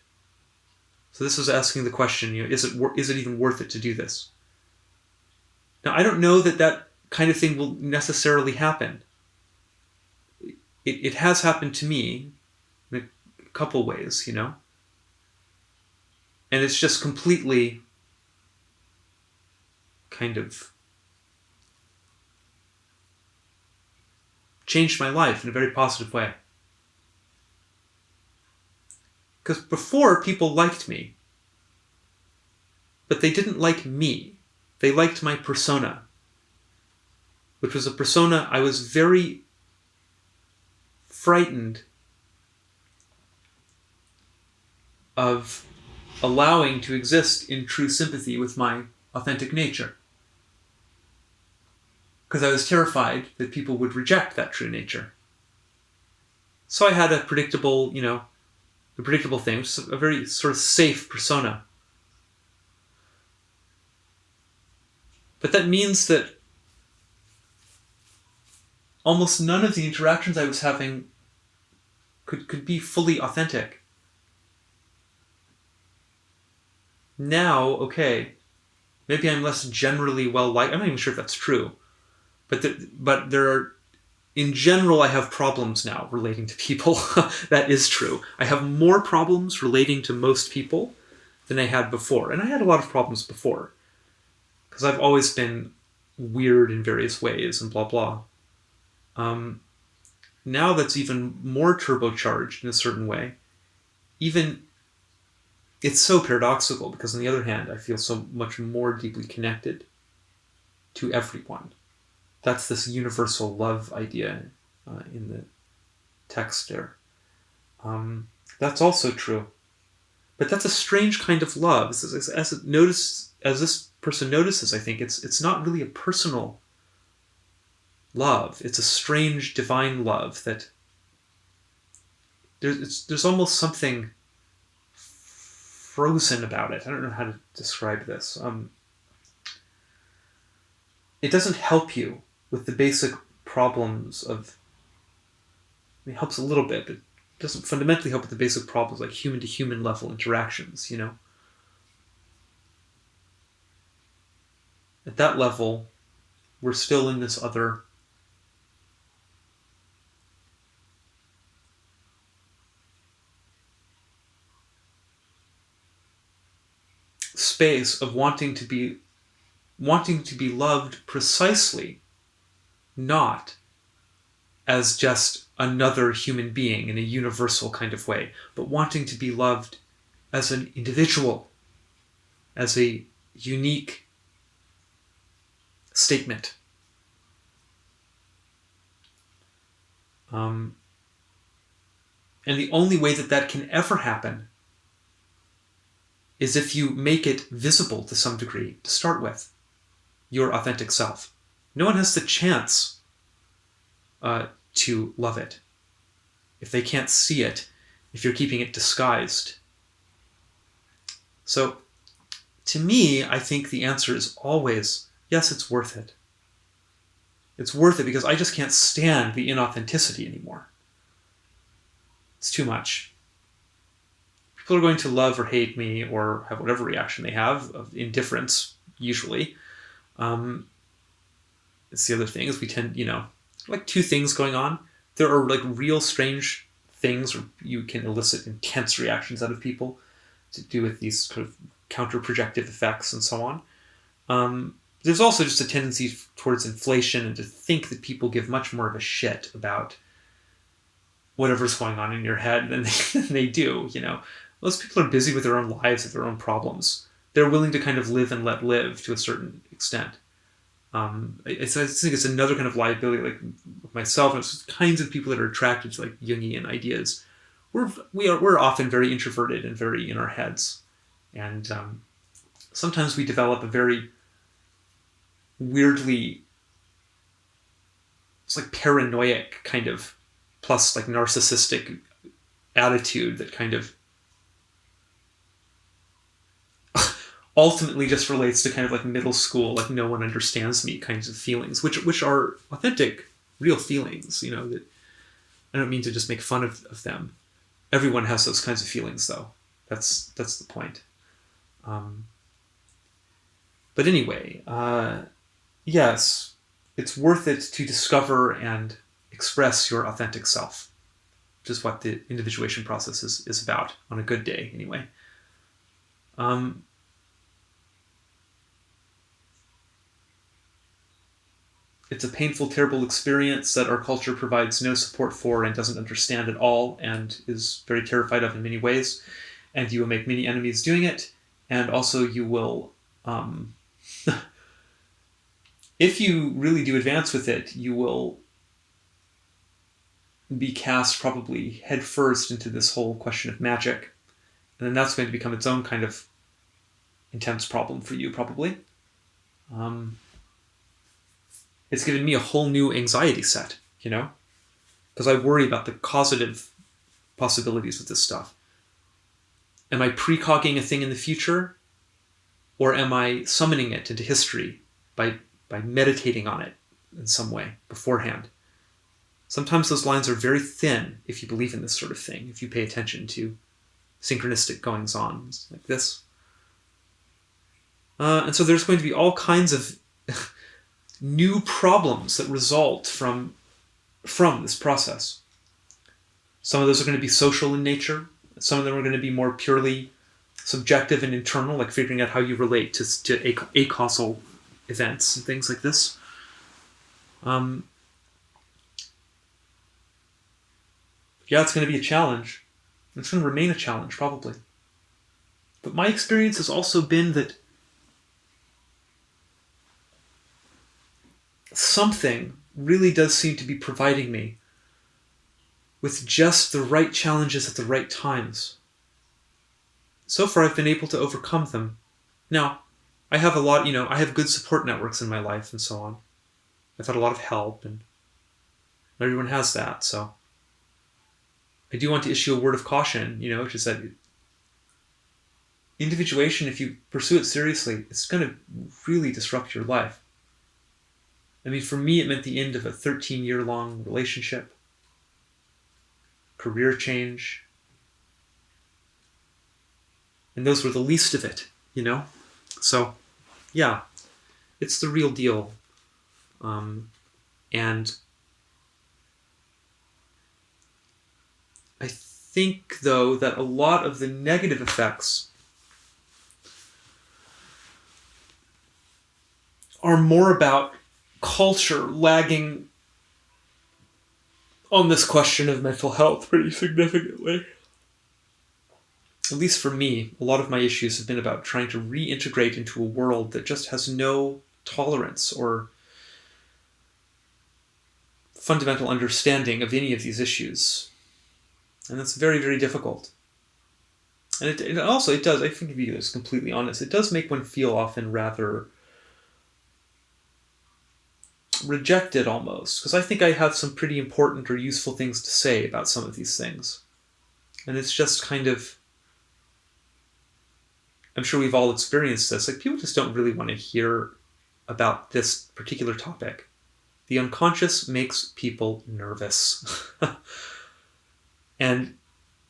So this is asking the question, is it even worth it to do this? Now, I don't know that kind of thing will necessarily happen. It has happened to me in a couple ways, and it's just completely kind of changed my life in a very positive way. Because before, people liked me, but they didn't like me. They liked my persona, which was a persona I was very frightened of allowing to exist in true sympathy with my authentic nature. Because I was terrified that people would reject that true nature. So I had a predictable thing, which is a very sort of safe persona. But that means that almost none of the interactions I was having could be fully authentic. Now, okay, maybe I'm less generally well-liked. I'm not even sure if that's true. But there are, in general, I have problems now relating to people. That is true. I have more problems relating to most people than I had before. And I had a lot of problems before. Because I've always been weird in various ways and blah, blah. Now that's even more turbocharged in a certain way. Even, it's so paradoxical because on the other hand, I feel so much more deeply connected to everyone. That's this universal love idea in the text there. That's also true. But that's a strange kind of love. As this person notices, I think, it's not really a personal love. It's a strange divine love that there's almost something frozen about it. I don't know how to describe this. It doesn't help you with the basic problems of... it helps a little bit, but it doesn't fundamentally help with the basic problems like human-to-human level interactions, At that level, we're still in this other space of wanting to be loved precisely, not as just another human being in a universal kind of way, but wanting to be loved as an individual, as a unique statement. And the only way that can ever happen is if you make it visible to some degree to start with, your authentic self. No one has the chance to love it if they can't see it, if you're keeping it disguised. So, to me, I think the answer is always, yes, it's worth it. It's worth it because I just can't stand the inauthenticity anymore. It's too much. People are going to love or hate me or have whatever reaction they have of indifference, usually. It's the other thing is we tend, like two things going on. There are like real strange things where you can elicit intense reactions out of people to do with these kind of counter-projective effects and so on. There's also just a tendency towards inflation and to think that people give much more of a shit about whatever's going on in your head than they do. Most people are busy with their own lives, with their own problems. They're willing to kind of live and let live to a certain extent. I think it's another kind of liability, like myself, and it's kinds of people that are attracted to like Jungian ideas. We're often very introverted and very in our heads, and sometimes we develop a very weirdly, it's like paranoid kind of, plus like narcissistic attitude that kind of ultimately just relates to kind of like middle school, like no one understands me kinds of feelings, which are authentic, real feelings, that I don't mean to just make fun of them. Everyone has those kinds of feelings though. That's the point. But anyway, yes, it's worth it to discover and express your authentic self, which is what the individuation process is about, on a good day anyway. It's a painful, terrible experience that our culture provides no support for and doesn't understand at all and is very terrified of in many ways. And you will make many enemies doing it. And also you will, if you really do advance with it, you will be cast probably headfirst into this whole question of magic. And then that's going to become its own kind of intense problem for you, probably. It's given me a whole new anxiety set, because I worry about the causative possibilities with this stuff. Am I precogging a thing in the future, or am I summoning it into history by meditating on it in some way beforehand? Sometimes those lines are very thin if you believe in this sort of thing, if you pay attention to synchronistic goings-on like this. And so there's going to be all kinds of new problems that result from this process. Some of those are going to be social in nature. Some of them are going to be more purely subjective and internal, like figuring out how you relate to acausal events and things like this. Yeah, it's going to be a challenge. It's going to remain a challenge, probably. But my experience has also been that something really does seem to be providing me with just the right challenges at the right times. So far, I've been able to overcome them. Now, I have a lot, I have good support networks in my life and so on. I've had a lot of help, and everyone has that, so. I do want to issue a word of caution, which is that individuation, if you pursue it seriously, it's going to really disrupt your life. I mean, for me, it meant the end of a 13-year-long relationship, career change, and those were the least of it, So, yeah, it's the real deal. And I think, though, that a lot of the negative effects are more about culture lagging on this question of mental health pretty significantly. At least for me, a lot of my issues have been about trying to reintegrate into a world that just has no tolerance or fundamental understanding of any of these issues. And that's very, very difficult. And it does, I think, to be completely honest, it does make one feel often rather rejected almost, because I think I have some pretty important or useful things to say about some of these things. And it's just kind of, I'm sure we've all experienced this, like people just don't really want to hear about this particular topic. The unconscious makes people nervous. And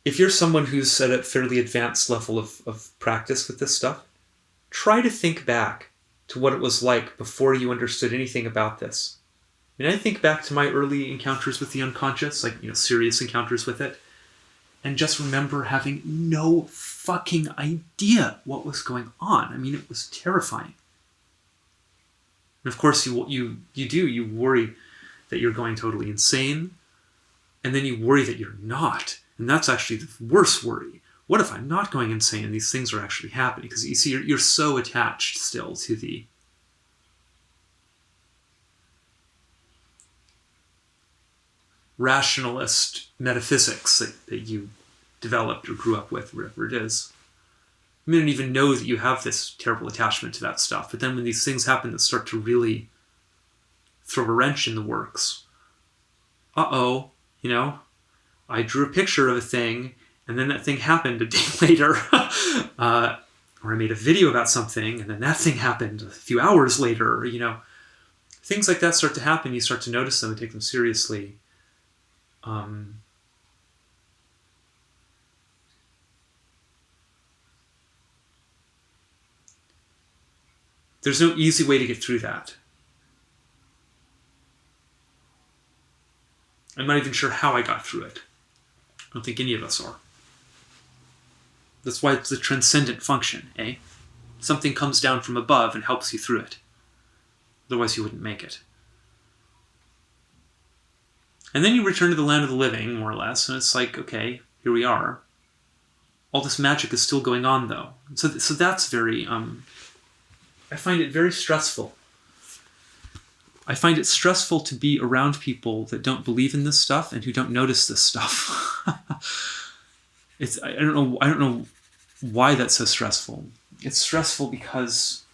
if you're someone who's at a fairly advanced level of practice with this stuff, try to think back to what it was like before you understood anything about this. I mean, I think back to my early encounters with the unconscious, like, serious encounters with it, and just remember having no fucking idea what was going on. I mean, it was terrifying. And of course, you worry that you're going totally insane, and then you worry that you're not. And that's actually the worst worry. What if I'm not going insane and these things are actually happening? Because you see, you're so attached still to the rationalist metaphysics that you developed or grew up with, whatever it is. You don't even know that you have this terrible attachment to that stuff. But then when these things happen that start to really throw a wrench in the works, I drew a picture of a thing, and then that thing happened a day later. Or I made a video about something, and then that thing happened a few hours later. Things like that start to happen. You start to notice them and take them seriously. There's no easy way to get through that. I'm not even sure how I got through it. I don't think any of us are. That's why it's a transcendent function, eh? Something comes down from above and helps you through it. Otherwise you wouldn't make it. And then you return to the land of the living, more or less, and it's like, okay, here we are. All this magic is still going on, though. So that's very, I find it very stressful. I find it stressful to be around people that don't believe in this stuff and who don't notice this stuff. I don't know why that's so stressful. It's stressful because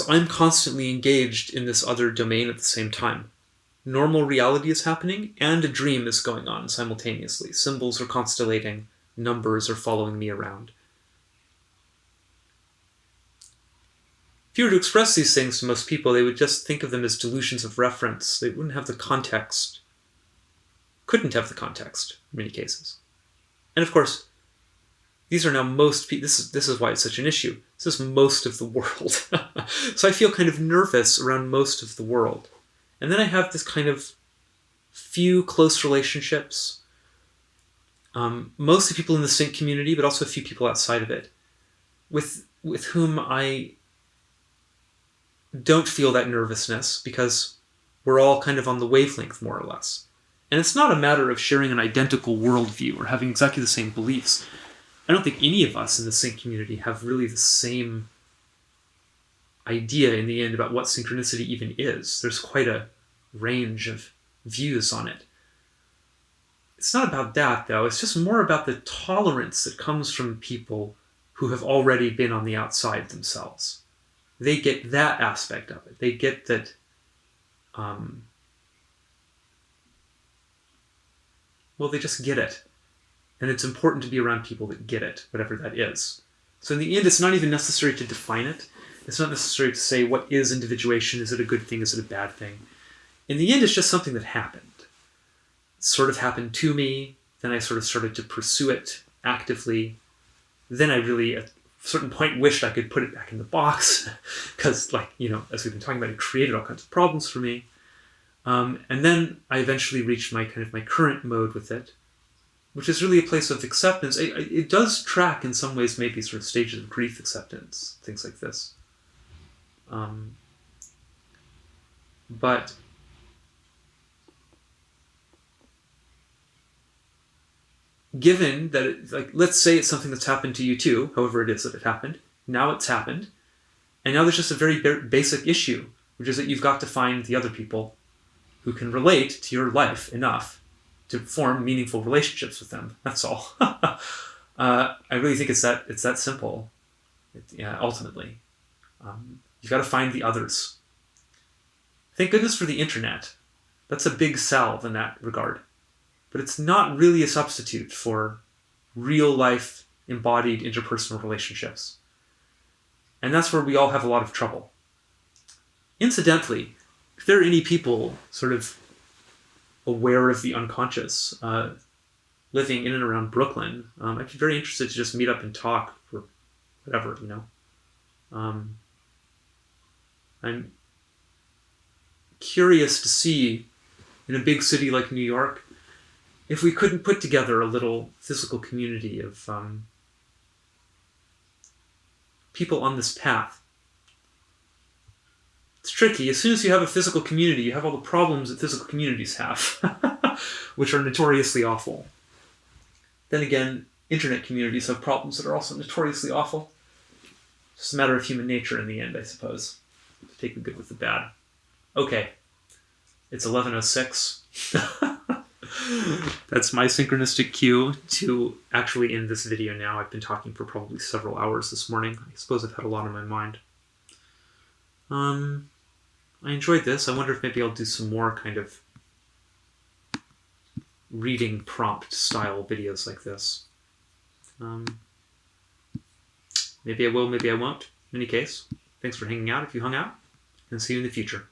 I'm constantly engaged in this other domain at the same time. Normal reality is happening and a dream is going on simultaneously. Symbols are constellating, numbers are following me around. If you were to express these things to most people, they would just think of them as delusions of reference. They wouldn't have the context. Couldn't have the context in many cases. And of course, these are now most people. This is why it's such an issue. This is most of the world. So I feel kind of nervous around most of the world. And then I have this kind of few close relationships. Mostly people in the sync community, but also a few people outside of it, with whom I don't feel that nervousness because we're all kind of on the wavelength, more or less. And it's not a matter of sharing an identical worldview or having exactly the same beliefs. I don't think any of us in the sync community have really the same idea in the end about what synchronicity even is. There's quite a range of views on it. It's not about that, though. It's just more about the tolerance that comes from people who have already been on the outside themselves. They get that aspect of it. They get that they just get it. And it's important to be around people that get it, whatever that is. So in the end, it's not even necessary to define it. It's not necessary to say, what is individuation? Is it a good thing? Is it a bad thing? In the end, it's just something that happened. It sort of happened to me. Then I sort of started to pursue it actively. Then I really, at a certain point, wished I could put it back in the box. Because, as we've been talking about, it created all kinds of problems for me. And then I eventually reached my current mode with it, which is really a place of acceptance. It does track in some ways maybe sort of stages of grief acceptance, things like this. But given that, let's say it's something that's happened to you too, however it is that it happened, now it's happened, and now there's just a very basic issue, which is that you've got to find the other people who can relate to your life enough to form meaningful relationships with them. That's all. I really think it's that simple. Ultimately. You've got to find the others. Thank goodness for the internet. That's a big salve in that regard. But it's not really a substitute for real life embodied interpersonal relationships. And that's where we all have a lot of trouble. Incidentally, if there are any people sort of aware of the unconscious, living in and around Brooklyn, I'd be very interested to just meet up and talk for whatever, you know. I'm curious to see, in a big city like New York, if we couldn't put together a little physical community of people on this path. It's tricky. As soon as you have a physical community, you have all the problems that physical communities have, which are notoriously awful. Then again, internet communities have problems that are also notoriously awful. It's just a matter of human nature in the end, I suppose. To take the good with the bad. Okay. It's 11:06. That's my synchronistic cue to actually end this video now. I've been talking for probably several hours this morning. I suppose I've had a lot on my mind. I enjoyed this. I wonder if maybe I'll do some more kind of reading prompt style videos like this. Maybe I will, maybe I won't. In any case, thanks for hanging out if you hung out, and see you in the future.